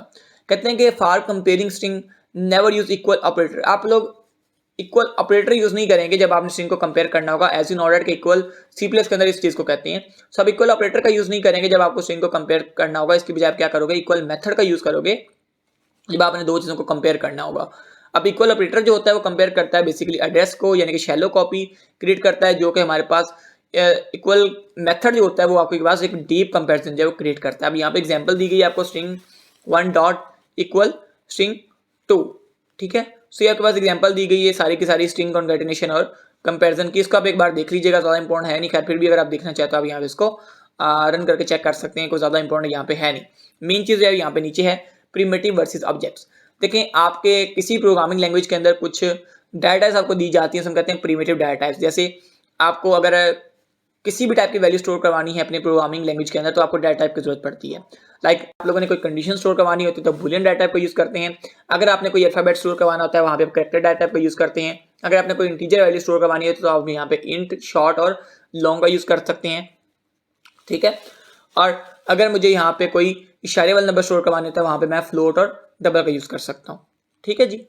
कहते हैं कि for comparing string never use equal operator. आप लोग इक्वल ऑपरेटर यूज नहीं करेंगे जब आपने स्ट्रिंग को कंपेयर करना होगा, एज इन ऑर्डर के इक्वल सी प्लस के अंदर इस चीज को कहते हैं। सब इक्वल ऑपरेटर का यूज नहीं करेंगे जब आपको स्ट्रिंग को कंपेयर करना होगा, इसकी बजाय आप क्या करोगे, इक्वल मेथड का यूज करोगे जब आपने दो चीजों को कंपेयर करना होगा। अब इक्वल ऑपरेटर जो होता है वो कंपेयर करता है बेसिकली एड्रेस को, यानी कि शैलो कॉपी क्रिएट करता है, जो कि हमारे पास इक्वल मेथड जो होता है वो आपके पास एक डीप कंपैरिजन जो है वो क्रिएट करता है। अब यहाँ पे एग्जांपल दी गई है आपको स्ट्रिंग 1 डॉट इक्वल स्ट्रिंग 2। ठीक है, सो ये आपके पास एग्जांपल दी गई है सारी की सारी स्ट्रिंग कॉन्कैटिनेशन और कंपैरिजन की। इसको आप एक बार देख लीजिएगा, ज़्यादा इंपॉर्टेंट है नहीं, खैर फिर भी अगर आप देखना चाहते हो आप यहाँ पे इसको रन करके चेक कर सकते हैं, कोई ज़्यादा इंपॉर्टेंट यहाँ पे है नहीं। मेन चीज़ यहाँ पे नीचे है प्रिमिटिव वर्सेज ऑब्जेक्ट्स। देखें, आपके किसी प्रोग्रामिंग लैंग्वेज के अंदर कुछ डाटा टाइप्स आपको दी जाती है, हम कहते हैं प्रिमिटिव डाटा टाइप्स। जैसे आपको अगर किसी भी टाइप की वैल्यू स्टोर करवानी है अपने प्रोग्रामिंग लैंग्वेज के अंदर, तो आपको डाटा टाइप की जरूरत पड़ती है। लाइक आप लोगों ने कोई कंडीशन स्टोर करवानी होती है तो बूलियन डाटा टाइप को यूज करते हैं। अगर आपने कोई अल्फाबेट स्टोर करवाना होता है वहाँ पे आप कैरेक्टर डाटा टाइप को यूज करते हैं। अगर आपने कोई इंटीजर वैल्यू स्टोर करवानी होती है तो आप यहाँ पे इंट, शॉर्ट और लॉन्ग का यूज कर सकते हैं। ठीक है, और अगर मुझे यहाँ पे कोई इशारे वाला नंबर स्टोर करवाने होता है वहाँ पे मैं फ्लोट और डबल का यूज़ कर सकता हूँ। ठीक है जी,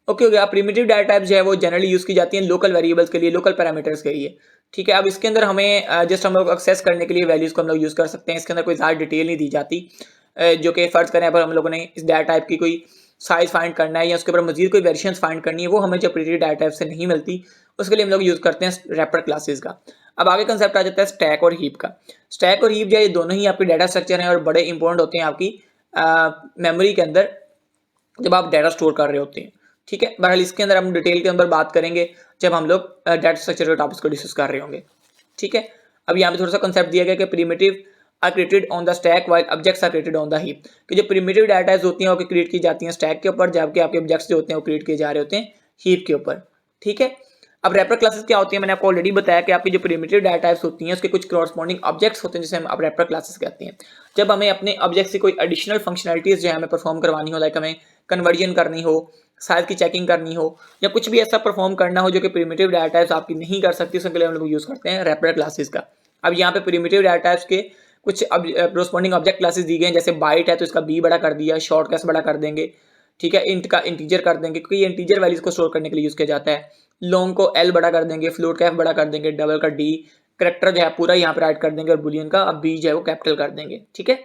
ओके हो गया। प्रिमिटिव डाटा टाइप जो है वो जनरली यूज़ की जाती है लोकल वेरिएबल्स के लिए, लोकल पैरामीटर्स के लिए। ठीक है, अब इसके अंदर हमें जस्ट हम लोग एक्सेस करने के लिए वैल्यूज़ को हम लोग यूज़ कर सकते हैं। इसके अंदर कोई ज़्यादा डिटेल नहीं दी जाती। जो कि फ़र्ज़ करें अगर हम लोगों ने इस डाटा टाइप की कोई साइज़ फाइंड करना है या उसके ऊपर मज़ीद कोई वेरिएशंस फाइंड करनी है, वो हमें जब प्रिमिटिव डाटा टाइप से नहीं मिलती, उसके लिए हम लोग यूज़ करते हैं रैपर क्लासेस का। अब आगे कंसेप्ट आ जाता है स्टैक और हीप का। स्टैक और हीप जो है ये दोनों ही आपके डाटा स्ट्रक्चर हैं और बड़े इंपॉर्टेंट होते हैं आपकी मेमोरी के अंदर जब आप डाटा स्टोर कर रहे होते हैं। ठीक है, बहरहाल इसके अंदर हम डिटेल के अंदर बात करेंगे जब हम लोग डाटा स्ट्रक्चर के टॉपिक्स को डिस्कस कर रहे होंगे। ठीक है, अब यहाँ पे थोड़ा सा कंसेप्ट दिया गया कि primitive are created on the stack while objects are created on the heap, कि जो प्रिमिटिव डाटा होती हैं वो क्रिएट की जाती हैं स्टैक के ऊपर, जबकि आपके ऑब्जेक्ट्स जो होते हैं वो क्रिएट किए जा रहे होते हैं हीप के ऊपर। ठीक है, अब रैपर क्लासेस क्या होती है, मैंने आपको ऑलरेडी बताया कि आपकी जो प्रिमिटिव डाटा टाइप्स होती हैं उसके कुछ कॉरस्पॉन्डिंग ऑब्जेक्ट्स होते हैं जिसे हम रैपर क्लासेस कहते हैं। जब हमें अपने ऑब्जेक्ट से कोई एडिशनल फंक्शनलिटीज जो है हमें परफॉर्म करवानी हो, लाइक हमें कन्वर्जन करनी हो, साइज की चेकिंग करनी हो या कुछ भी ऐसा परफॉर्म करना हो जो कि प्रिमिटिव डाटा टाइप्स आपकी नहीं कर सकती, उसके लिए हम लोग यूज़ करते हैं रैपर क्लासेस का। अब यहाँ पे प्रिमिटिव डाटा टाइप्स के कुछ कॉरस्पॉन्डिंग ऑब्जेक्ट क्लासेस दी गए हैं, जैसे बाइट है तो इसका बी बड़ा कर दिया, शॉर्ट कैसे बड़ा कर देंगे। ठीक है, इंट का इंटीजर कर देंगे क्योंकि ये इंटीजर वैल्यूज को स्टोर करने के लिए यूज़ किया जाता है। लॉन्ग को एल बड़ा कर देंगे, फ्लोट का एफ बड़ा कर देंगे, डबल का डी, करेक्टर जो है पूरा यहाँ पे राइट कर देंगे और बुलियन का अब बी जो है वो कैपिटल कर देंगे। ठीक है,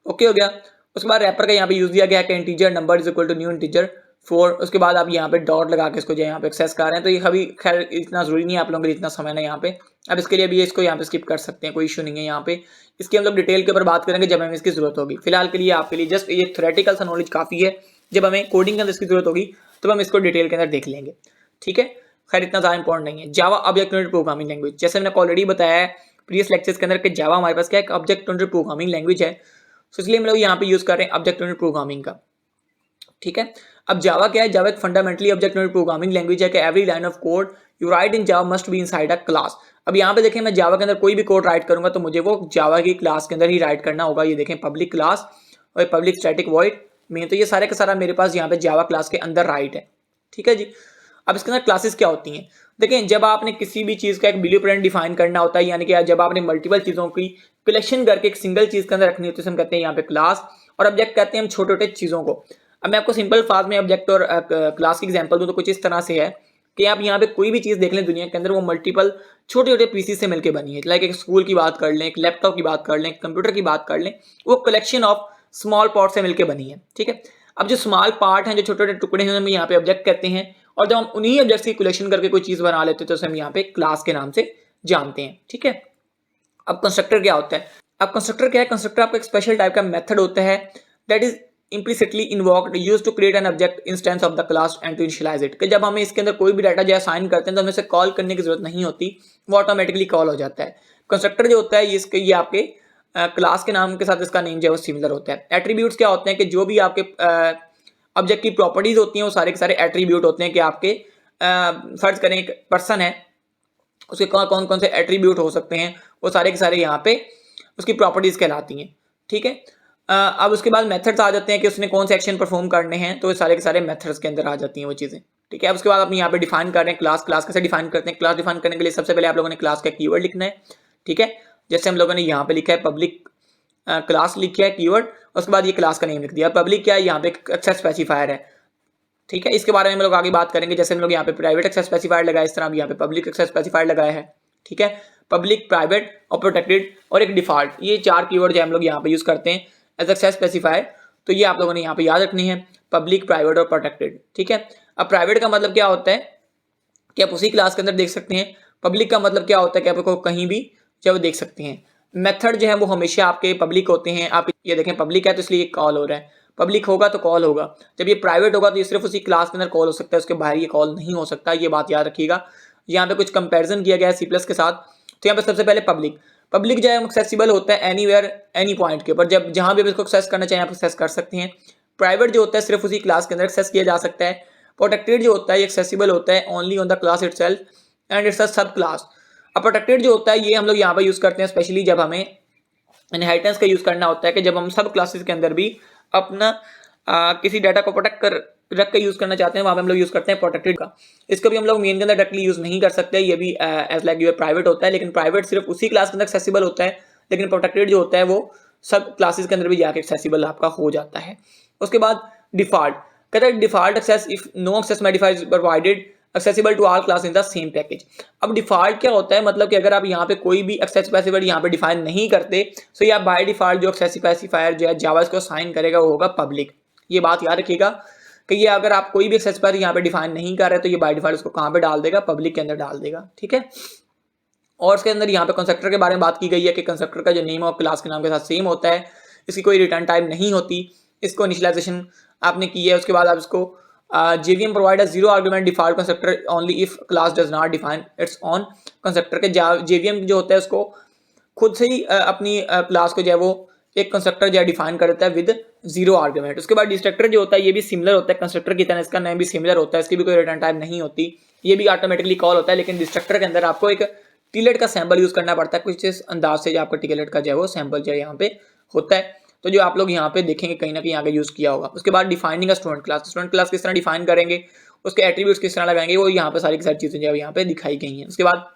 ओके हो गया। उसके बाद रैपर का यहाँ पे यूज दिया गया है कि integer number is equal to new integer 4। उसके बाद आप यहाँ पे डॉट लगा के इसको जो यहाँ पे एक्सेस कर रहे हैं, तो ये कभी खैर इतना जरूरी नहीं है आप लोगों के लिए, इतना समय नहीं यहाँ पे। अब इसके लिए भी इसको यहाँ पे स्किप कर सकते हैं, कोई इशू नहीं है यहाँ पे। इसकी हम लोग डिटेल के ऊपर बात करेंगे जब हमें इसकी जरूरत होगी। फिलहाल के लिए आपके लिए जस्ट ये थ्योरेटिकल सा नॉलेज काफ़ी है, जब हमें कोडिंग के अंदर इसकी जरूरत होगी तो हम इसको डिटेल के अंदर देख लेंगे। ठीक है, खैर इतना ज़्यादा इंपॉर्टेंट नहीं है। जावा ऑब्जेक्ट ओरिएंटेड प्रोग्रामिंग लैंग्वेज, जैसे मैंने ऑलरेडी बताया है प्रीवियस लेक्चर्स के अंदर कि जावा हमारे पास क्या एक ऑब्जेक्ट ओरिएंटेड प्रोग्रामिंग लैंग्वेज है, तो इसलिए हम लोग यहाँ पे यूज़ कर रहे हैं ऑब्जेक्ट ओरिएंटेड प्रोग्रामिंग का। ठीक है, अब जावा क्या है, जावा एक fundamentally object oriented programming language है कि every line of code you right in Java must be inside a class. अब यहाँ पे देखें मैं जावा के अंदर कोई भी कोड राइट करूंगा तो मुझे वो जावा की क्लास के अंदर ही राइट करना होगा। ये देखें पब्लिक क्लास और पब्लिक स्टैटिक वॉइड मेन, तो ये सारे का सारा मेरे पास यहाँ पे जावा क्लास के अंदर राइट है। ठीक है जी, अब इसके अंदर क्लासेस क्या होती हैं, देखें जब आपने किसी भी चीज़ का एक ब्लूप्रिंट डिफाइन करना होता है, यानी कि जब आपने मल्टीपल चीज़ों की कलेक्शन करके एक सिंगल चीज़ के अंदर रखनी होती है, हम कहते हैं यहाँ पे क्लास, और ऑब्जेक्ट कहते हैं हम छोटे छोटे चीज़ों को। अब मैं आपको सिंपल फाज में ऑब्जेक्ट और क्लास की एग्जांपल दूं तो कुछ इस तरह से है कि आप यहाँ पे कोई भी चीज़ देख लें दुनिया के अंदर, वो मल्टीपल छोटे छोटे पीसीस से मिलकर बनी है। लाइक एक स्कूल की बात कर लें, एक लैपटॉप की बात कर लें, कंप्यूटर की बात कर लें, वो कलेक्शन ऑफ स्मॉल पार्ट से मिलकर बनी है। ठीक है, अब जो स्मॉल पार्ट हैं, जो छोटे छोटे टुकड़े हैं, हम यहाँ पे ऑब्जेक्ट कहते हैं, और जब हम उन्हीं ऑब्जेक्ट्स की कलेक्शन करके कोई चीज़ बना लेते हैं तो उसे हम यहाँ पे क्लास के नाम से जानते हैं। ठीक है, अब कंस्ट्रक्टर क्या होता है, अब कंस्ट्रक्टर क्या है, कंस्ट्रक्टर आपका एक स्पेशल टाइप का मेथड होता है that is implicitly invoked used to create an object instance of the class and to initialize it, कि जब हमें इसके अंदर कोई भी डाटा जो असाइन करते हैं तो हमें इसे कॉल करने की जरूरत नहीं होती, वो ऑटोमेटिकली कॉल हो जाता है। कंस्ट्रक्टर जो होता है ये आपके क्लास के नाम के साथ इसका नेम जो है वो सिमिलर होता है। एट्रीब्यूट्स क्या होते हैं कि जो भी आपके ऑब्जेक्ट की प्रॉपर्टीज होती हैं वो सारे के सारे एट्रीब्यूट होते हैं कि आपके फर्ज करें एक पर्सन है, उसके कौन कौन से एट्रीब्यूट हो सकते हैं, वो सारे के सारे यहाँ पे उसकी प्रॉपर्टीज कहलाती हैं। ठीक है, अब उसके बाद मेथड्स आ जाते हैं कि उसने कौन से एक्शन परफॉर्म करने हैं, तो सारे के सारे मेथड्स के अंदर आ जाती हैं वो चीज़ें। ठीक है, अब उसके बाद आप यहाँ पे डिफाइन कर रहे हैं क्लास। क्लास कैसे डिफाइन करते हैं, क्लास डिफाइन करने के लिए सबसे पहले आप लोगों ने क्लास का कीवर्ड लिखना है। ठीक है, जैसे हम लोगों ने यहाँ पे लिखा है पब्लिक क्लास लिखा है कीवर्ड, उसके बाद ये क्लास का नेम लिख दिया। पब्लिक क्या है, यहाँ पे एक्सेस स्पेसिफायर है। ठीक है, इसके बारे में हम लोग आगे बात करेंगे, जैसे हम लोग यहाँ पे प्राइवेट एक्सेस स्पेसिफायर लगाए, इस तरह हम यहाँ पे पब्लिक एक्सेस स्पेसिफायर लगाया है। ठीक है, पब्लिक, प्राइवेट और प्रोटेक्टेड और एक डिफॉल्ट, ये 4 कीवर्ड जो हम लोग यहाँ पे यूज करते हैं एज एक्सेस स्पेसिफायर, तो ये आप लोगों ने यहाँ पे याद रखनी है, पब्लिक, प्राइवेट और प्रोटेक्टेड। ठीक है, अब प्राइवेट का मतलब क्या होता है कि आप उसी क्लास के अंदर देख सकते हैं। पब्लिक का मतलब क्या होता है कि आपको कहीं भी जब देख सकते हैं। मेथड जो है वो हमेशा आपके पब्लिक होते हैं। आप ये देखें पब्लिक है तो इसलिए कॉल हो रहा है, पब्लिक होगा तो कॉल होगा। जब ये प्राइवेट होगा तो ये सिर्फ उसी क्लास के अंदर कॉल हो सकता है, उसके बाहर ये कॉल नहीं हो सकता, ये बात याद रखिएगा। यहाँ पे कुछ कंपेरिजन किया गया है C+ के साथ, तो यहाँ पे सबसे पहले पब्लिक जो है एक्सेसिबल होता है एनीवेयर एनी पॉइंट के ऊपर, जब जहाँ भी इसको एक्सेस करना चाहें आप एक्सेस कर सकते हैं। प्राइवेट जो होता है सिर्फ उसी क्लास के अंदर एक्सेस किया जा सकता है। प्रोटेक्टेड जो होता है ये एक्सेसिबल होता है only on the class itself and it's a सब क्लास। अब प्रोटेक्टेड जो होता है ये हम लोग यहाँ पर यूज़ करते हैं स्पेशली जब हमें इनहेरिटेंस का यूज़ करना होता है, कि जब हम सब क्लासेस के अंदर भी अपना किसी डाटा को प्रोटेक्ट कर रख के यूज़ करना चाहते हैं, वहाँ पे हम लोग यूज़ करते हैं प्रोटेक्टेड का। इसको भी हम लोग मेन के अंदर डायरेक्टली यूज़ नहीं कर सकते, ये भी एज लाइक यूर प्राइवेट होता है, लेकिन प्राइवेट सिर्फ उसी क्लास के अंदर एक्सेसिबल होता है, लेकिन प्रोटेक्टेड जो होता है वो सब क्लासेस के अंदर भी जाके एक्सेसिबल आपका हो जाता है। उसके बाद डिफॉल्ट, कहता है default access if no access modifier is provided accessible to all class in the same package. अब डिफॉल्ट क्या होता है, मतलब कि अगर आप यहाँ पे कोई भी एक्सेस स्पेसिफायर यहाँ पे डिफाइन नहीं करते, सो ये बाय डिफॉल्ट जो एक्सेस स्पेसिफायर जो है जावा को साइन करेगा वो होगा पब्लिक। ये बात याद रखिएगा कि ये अगर आप कोई भी एक्सेस स्पेसिफायर यहाँ पे डिफाइन नहीं कर रहे तो ये बाय डिफॉल्ट उसको कहाँ पे डाल देगा, पब्लिक के अंदर डाल देगा, ठीक है। और उसके अंदर यहाँ पे कंस्ट्रक्टर के बारे में बात की गई है कि कंस्ट्रक्टर का जो नेम और क्लास के नाम के साथ सेम होता है, इसकी कोई रिटर्न टाइप नहीं होती, इसको इनिशियलाइजेशन आपने की है। उसके बाद आप इसको JVM provide a zero argument default constructor only if class does not define it's on constructor के JVM जो होता है उसको खुद से ही अपनी क्लास को जो है वो एक कंस्ट्रक्टर जो है डिफाइन कर देता है विद जीरो आर्गुमेंट। उसके बाद डिस्ट्रक्टर जो होता है ये भी सिमिलर होता है कंस्ट्रक्टर की तरह, इसका नेम भी सिमिलर होता है, इसकी भी कोई रिटर्न टाइप नहीं होती, ये भी ऑटोमेटिकली कॉल होता है। लेकिन डिस्ट्रक्टर के अंदर आपको एक टिलेट का सैंपल यूज करना पड़ता है, कुछ इस अंदाज से जो आपका टिलेट का जो है वो सैंपल जो है यहाँ पे होता है, तो जो आप लोग यहाँ पे देखेंगे कहीं ना कहीं आगे यूज किया होगा। उसके बाद डिफाइनिंग अ स्टूडेंट क्लास किस तरह डिफाइन करेंगे, उसके एट्रीब्यूट्स किस तरह लगाएंगे, वो यहाँ पे सारी की सारी चीजें जो है यहाँ पे दिखाई गई हैं। उसके बाद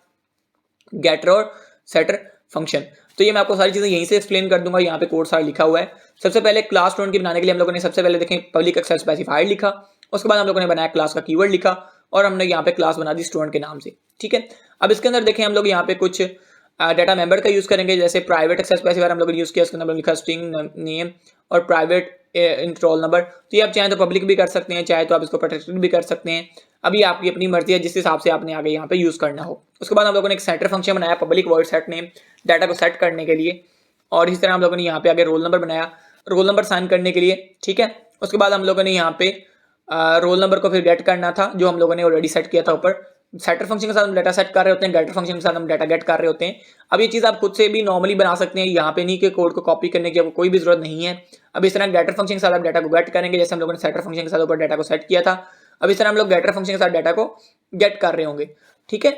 गेटर और सेटर फंक्शन, तो ये मैं आपको सारी चीजें यहीं से एक्सप्लेन कर दूंगा, यहाँ पे कोड सारा लिखा हुआ है। सबसे पहले क्लास स्टूडेंट की बनाने के लिए हम लोगों ने सबसे पहले देखें पब्लिक एक्सेस स्पेसिफाइड लिखा, उसके बाद हम लोगों ने बनाया क्लास का कीवर्ड लिखा और हमने यहाँ पे क्लास बना दी स्टूडेंट के नाम से, ठीक है। अब इसके अंदर देखें हम लोग यहाँ पे कुछ डाटा मेंबर का यूज करेंगे, जैसे प्राइवेट एक्सेस स्पेसिफायर हम लोगों ने यूज किया, उसके अंदर लिखा स्ट्रिंग नेम और प्राइवेट रोल नंबर। तो ये आप चाहें तो पब्लिक भी कर सकते हैं, चाहे तो आप इसको प्रोटेक्टेड भी कर सकते हैं, अभी आपकी अपनी मर्जी है जिस हिसाब से आपने आगे यहाँ पे यूज करना हो। उसके बाद हम लोगों ने एक सेटर फंक्शन बनाया public void set name data को सेट करने के लिए, और इस तरह हम लोगों ने यहाँ पे आगे रोल नंबर बनाया रोल नंबर साइन करने के लिए, ठीक है। उसके बाद हम लोगों ने यहाँ पे रोल नंबर को फिर गेट करना था जो हम लोगों ने ऑलरेडी सेट किया था ऊपर। सेटर फंक्शन के साथ हम डाटा सेट कर रहे होते हैं, गेटर फंक्शन के साथ हम डाटा गेट कर रहे होते हैं। अब ये चीज़ आप खुद से भी नॉर्मली बना सकते हैं, यहाँ पे नहीं कि कोड को कॉपी करने की आपको कोई भी जरूरत नहीं है। अब इस तरह गेटर फंक्शन के साथ आप डाटा को गेट करेंगे, जैसे हम लोगों ने सेटर फंक्शन के साथ ऊपर डाटा को सेट किया था। अब इस तरह हम लोग गेटर फंक्शन के साथ डाटा को गेट कर रहे होंगे, ठीक है।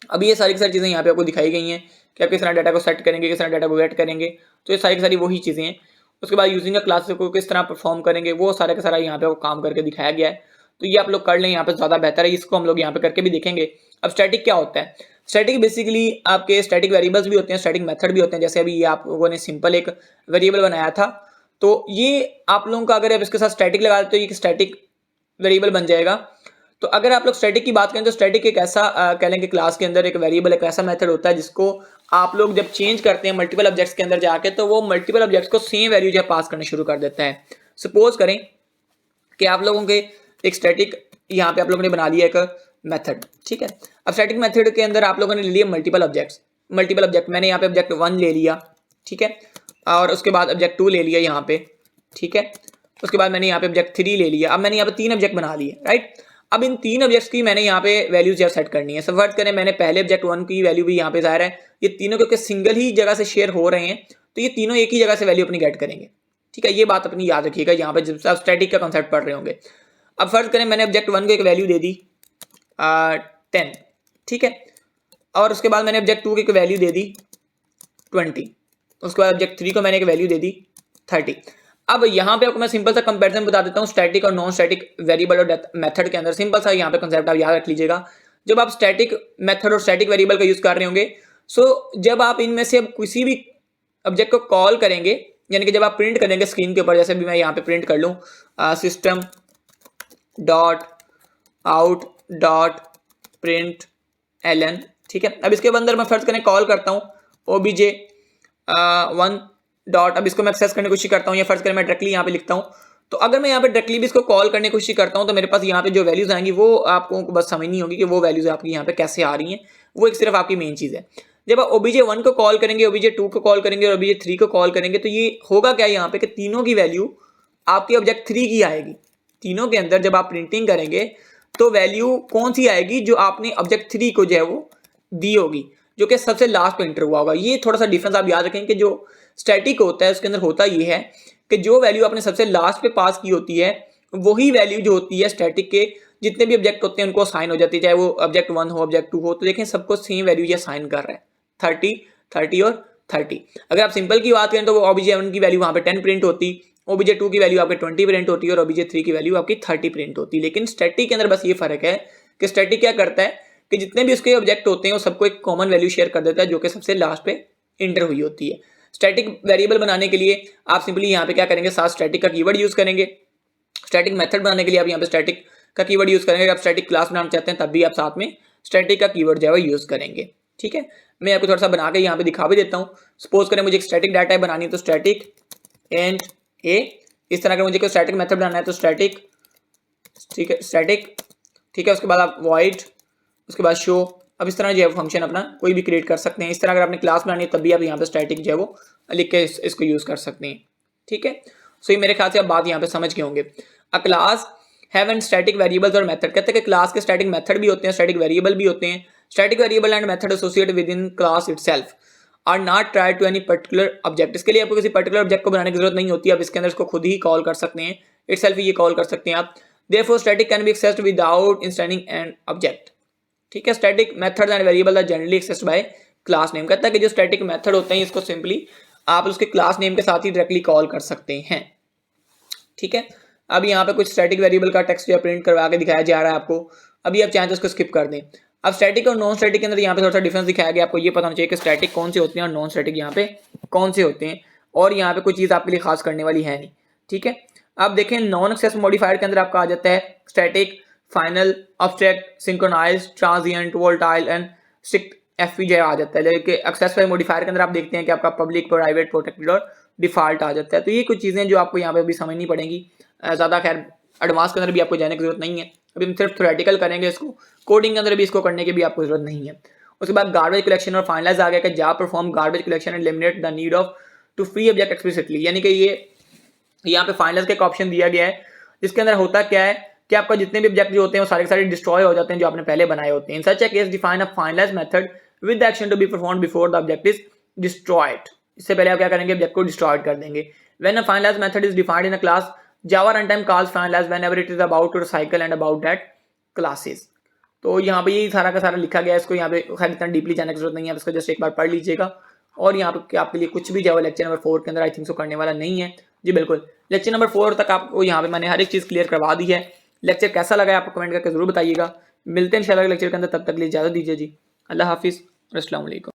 अब ये सारी की सारी चीज़ें यहाँ पे आपको दिखाई गई हैं कि आप किस तरह डाटा को सेट करेंगे, किस तरह डाटा को गेट करेंगे, तो ये सारी की सारी वही चीज़ें हैं। उसके बाद यूजिंग क्लास को किस तरह परफॉर्म करेंगे, वो सारा का सारा यहाँ पे काम करके दिखाया गया है। तो ये आप लोग कर लें, यहाँ पे ज़्यादा बेहतर है, इसको हम लोग यहाँ पे करके भी देखेंगे। अब स्टैटिक क्या होता है, स्टैटिक बेसिकली आपके स्टैटिक वेरिएबल्स भी होते हैं, स्टैटिक मेथड भी होते हैं। जैसे अभी ये आप लोगों ने सिंपल एक वेरिएबल बनाया था, तो ये आप लोगों का अगर आप इसके साथ स्टैटिक लगा देते तो ये स्टैटिक वेरिएबल बन जाएगा। तो अगर आप लोग स्टैटिक की बात करें तो स्टैटिक एक ऐसा कह लें कि क्लास के अंदर एक वेरिएबल एक ऐसा मेथड होता है जिसको आप लोग जब चेंज करते हैं मल्टीपल ऑब्जेक्ट्स के अंदर जाके, तो वो मल्टीपल ऑब्जेक्ट्स को सेम वैल्यू जो पास करना शुरू कर देता है। सपोज करें कि आप लोगों के एक स्टैटिक यहाँ पे आप लोगों ने बना लिया एक मेथड, ठीक है। अब स्टैटिक मेथड के अंदर आप लोगों ने ले लिया मल्टीपल ऑब्जेक्ट, मैंने यहाँ पे ऑब्जेक्ट 1 ले लिया, ठीक है, और उसके बाद ऑब्जेक्ट 2 ले लिया यहाँ पे, ठीक है। उसके बाद मैंने यहाँ पे ऑब्जेक्ट 3 ले लिया। अब मैंने यहाँ पे 3 ऑब्जेक्ट बना लिए, राइट। अब इन 3 ऑब्जेक्ट्स की मैंने यहाँ पे वैल्यूज सेट करनी है। फर्ज करें मैंने पहले ऑब्जेक्ट 1 की वैल्यू भी यहाँ पे जाहिर है, ये तीनों क्योंकि सिंगल ही जगह से शेयर हो रहे हैं तो ये तीनों एक ही जगह से वैल्यू अपनी गेट करेंगे, ठीक है। ये बात अपनी याद रखिएगा यहाँ पे जब आप स्टैटिक का कॉन्सेप्ट पढ़ रहे होंगे। अब फर्ज करें मैंने ऑब्जेक्ट 1 को एक वैल्यू दे दी 10, ठीक है, और उसके बाद मैंने ऑब्जेक्ट 2 की एक वैल्यू दे दी 20, उसके बाद ऑब्जेक्ट 3 को मैंने एक वैल्यू दे दी 30। अब यहाँ पे आपको मैं सिंपल सा कंपैरिजन बता देता हूँ स्टैटिक और नॉन स्टैटिक वेरिएबल और मेथड के अंदर। सिंपल सा यहाँ पे कंसेप्ट आप याद रख लीजिएगा, जब आप स्टैटिक मेथड और स्टैटिक वेरिएबल का यूज कर रहे होंगे, सो जब आप इनमें से अब किसी भी ऑब्जेक्ट को कॉल करेंगे, यानी कि जब आप प्रिंट करेंगे स्क्रीन के ऊपर, जैसे भी मैं यहाँ पे प्रिंट कर लूँ system dot out dot print ln, ठीक है। अब इसके अंदर मैं फर्ज करें कॉल करता हूँ obj1 डॉट, अब इसको मैं एक्सेस करने की कोशिश करता हूँ, या फर्ज करें मैं डायरेक्टली यहाँ पे लिखता हूँ। तो अगर मैं यहाँ पे डायरेक्टली भी इसको कॉल करने की कोशिश करता हूँ तो मेरे पास यहाँ पे जो वैल्यूज आएंगी वो आपको बस समझनी होगी कि वो वैल्यूज आपकी यहाँ पे कैसे आ रही हैं, वो एक सिर्फ आपकी मेन चीज़ है। जब आप obj1 को कॉल करेंगे, obj2 को कॉल करेंगे और obj3 को कॉल करेंगे, तो ये होगा क्या यहाँ पे कि तीनों की वैल्यू आपकी ऑब्जेक्ट 3 की आएगी। तीनों के अंदर जब आप प्रिंटिंग करेंगे तो वैल्यू कौन सी आएगी, जो आपने ऑब्जेक्ट 3 को जो है वो दी होगी, जो कि सबसे लास्ट पे एंटर हुआ होगा। ये थोड़ा सा डिफरेंस आप याद रखें कि जो स्टैटिक होता है उसके अंदर होता ये है कि जो वैल्यू आपने सबसे लास्ट पे पास की होती है वही वैल्यू जो होती है स्टैटिक के जितने भी ऑब्जेक्ट होते हैं उनको साइन हो जाती है, चाहे वो ऑब्जेक्ट 1 हो ऑब्जेक्ट 2 हो। तो देखें सबको सेम वैल्यू ये साइन कर रहा है 30, 30 और 30। अगर आप सिंपल की बात करें तो वो obj1 की वैल्यू वहाँ पे 10 प्रिंट होती, obj2 की वैल्यू आपके 20 प्रिंट होती है और obj3 की वैल्यू आपकी 30 प्रिंट होती है। लेकिन स्टैटिक के अंदर बस ये फर्क है कि स्टैटिक क्या करता है कि जितने भी उसके ऑब्जेक्ट होते हैं वो सबको एक कॉमन वैल्यू शेयर कर देता है जो कि सबसे लास्ट पे इंटर हुई होती है। स्टैटिक वेरिएबल बनाने के लिए आप सिंपली यहाँ पे क्या करेंगे, साथ स्टैटिक का कीवर्ड यूज करेंगे। स्टैटिक मेथड बनाने के लिए आप यहाँ पे स्टैटिक का कीवर्ड यूज करेंगे। अगर आप स्टैटिक क्लास बनाना चाहते हैं तब भी आप साथ में स्टैटिक का कीवर्ड जो है वो यूज करेंगे। ठीक है, मैं आपको थोड़ा सा बना के यहाँ पे दिखा भी देता हूँ। सपोज करें मुझे एक स्टैटिक डाटा टाइप बनानी है तो स्टैटिक एंड ए, इस तरह का मुझे कोई स्टैटिक मेथड बनाना है तो स्टैटिक, ठीक है, स्टैटिक, ठीक है, उसके बाद आप वॉइड, उसके बाद शो। अब इस तरह जो है फंक्शन अपना कोई भी क्रिएट कर सकते हैं। इस तरह अगर आपने क्लास बनानी है तब भी आप यहाँ पे स्टैटिक जो है वो लिख के इसको यूज कर सकते हैं। ठीक है, सो ये मेरे ख्याल से आप बात यहाँ पे समझ गए होंगे। अ class have and static variables और मेथड, कहते हैं कि क्लास के स्टैटिक मेथड भी होते हैं, स्टैटिक वेरिएबल भी होते हैं। Static variable and method associated with in class itself are not try to any particular object. इसके लिए आपको किसी पर्टिकुलर ऑब्जेक्ट को बनाने की जरूरत नहीं होती, आप इसके अंदर इसको खुद ही कॉल कर सकते हैं, इटसेल्फ ही ये कॉल कर सकते हैं आप। Therefore static can be accessed without instantiating an object. ठीक है, static methods and variable are generally accessed by class name. कहता है कि जो स्टैटिक मेथड होते हैं इसको सिंपली आप उसके क्लास नेम के साथ ही डायरेक्टली कॉल कर सकते हैं। ठीक है, अब यहाँ पे कुछ स्टैटिक वेरिएबल का टेक्स्ट जो प्रिंट करवा के दिखाया जा रहा है आपको। अभी आप चाहें तो उसको स्किप कर दें। अब स्टैटिक और नॉन स्टैटिक के अंदर यहाँ पे थोड़ा सा डिफरेंस दिखाया गया। आपको ये पता होना चाहिए कि स्टैटिक कौन से होते हैं और नॉन स्टैटिक यहाँ पे कौन से होते हैं, और यहाँ पे कोई चीज़ आपके लिए खास करने वाली है नहीं। ठीक है, अब देखें नॉन एक्सेस मॉडिफायर के अंदर आपका आ जाता है static, final, abstract, synchronized, transient, volatile and strict FP जो आ जाता है। लेकिन एक्सेस मॉडिफायर के अंदर आप देखते हैं कि आपका पब्लिक, प्राइवेट, प्रोटेक्टेड और डिफॉल्ट आ जाता है। तो ये कुछ चीज़ें जो आपको यहाँ पे अभी समझनी पड़ेंगी। ज़्यादा खैर एडवांस के अंदर भी आपको जाने की जरूरत नहीं है, अभी हम सिर्फ थ्योरेटिकल करेंगे इसको। कोडिंग के अंदर भी इसको करने की भी आपको जरूरत नहीं है। उसके बाद गार्बेज कलेक्शन और फाइनलाइज आ गया कि Java perform garbage collection and eliminate the need of to free object explicitly, यानी कि ये यहाँ पे फाइनलाइज का एक ऑप्शन दिया गया है जिसके अंदर होता क्या है कि आपका जितने भी ऑब्जेक्ट जो होते हैं वो सारे के सारे डिस्ट्रॉय हो जाते हैं जो आपने पहले बनाए होते हैं। In such a case define a finalize method with the action to be performed before the object is destroyed. इससे पहले आप क्या करेंगे, ऑब्जेक्ट को डिस्ट्रॉयड कर देंगे। When a finalize method is defined in a class, Java runtime calls finalize whenever it is about to recycle and about that classes. तो यहाँ पे ये सारा का सारा लिखा गया है, इसको यहाँ पे खैर इतना डीपली जाने की जरूरत नहीं है, इसको जस्ट एक बार पढ़ लीजिएगा। और यहाँ पे आपके लिए कुछ भी जावा लेक्चर नंबर 4 के अंदर आई थिंक सो करने वाला नहीं है। जी बिल्कुल, लेक्चर नंबर 4 तक आपको यहाँ पे मैंने हर एक चीज़ क्लियर करवा दी है। लेक्चर कैसा लगा है आपको कमेंट करके जरूर बताइएगा। मिलते हैं इंशाल्लाह लेक्चर के अंदर, तब तक के लिए इजाजत दीजिए जी। अल्लाह हाफिज़, अस्सलाम वालेकुम।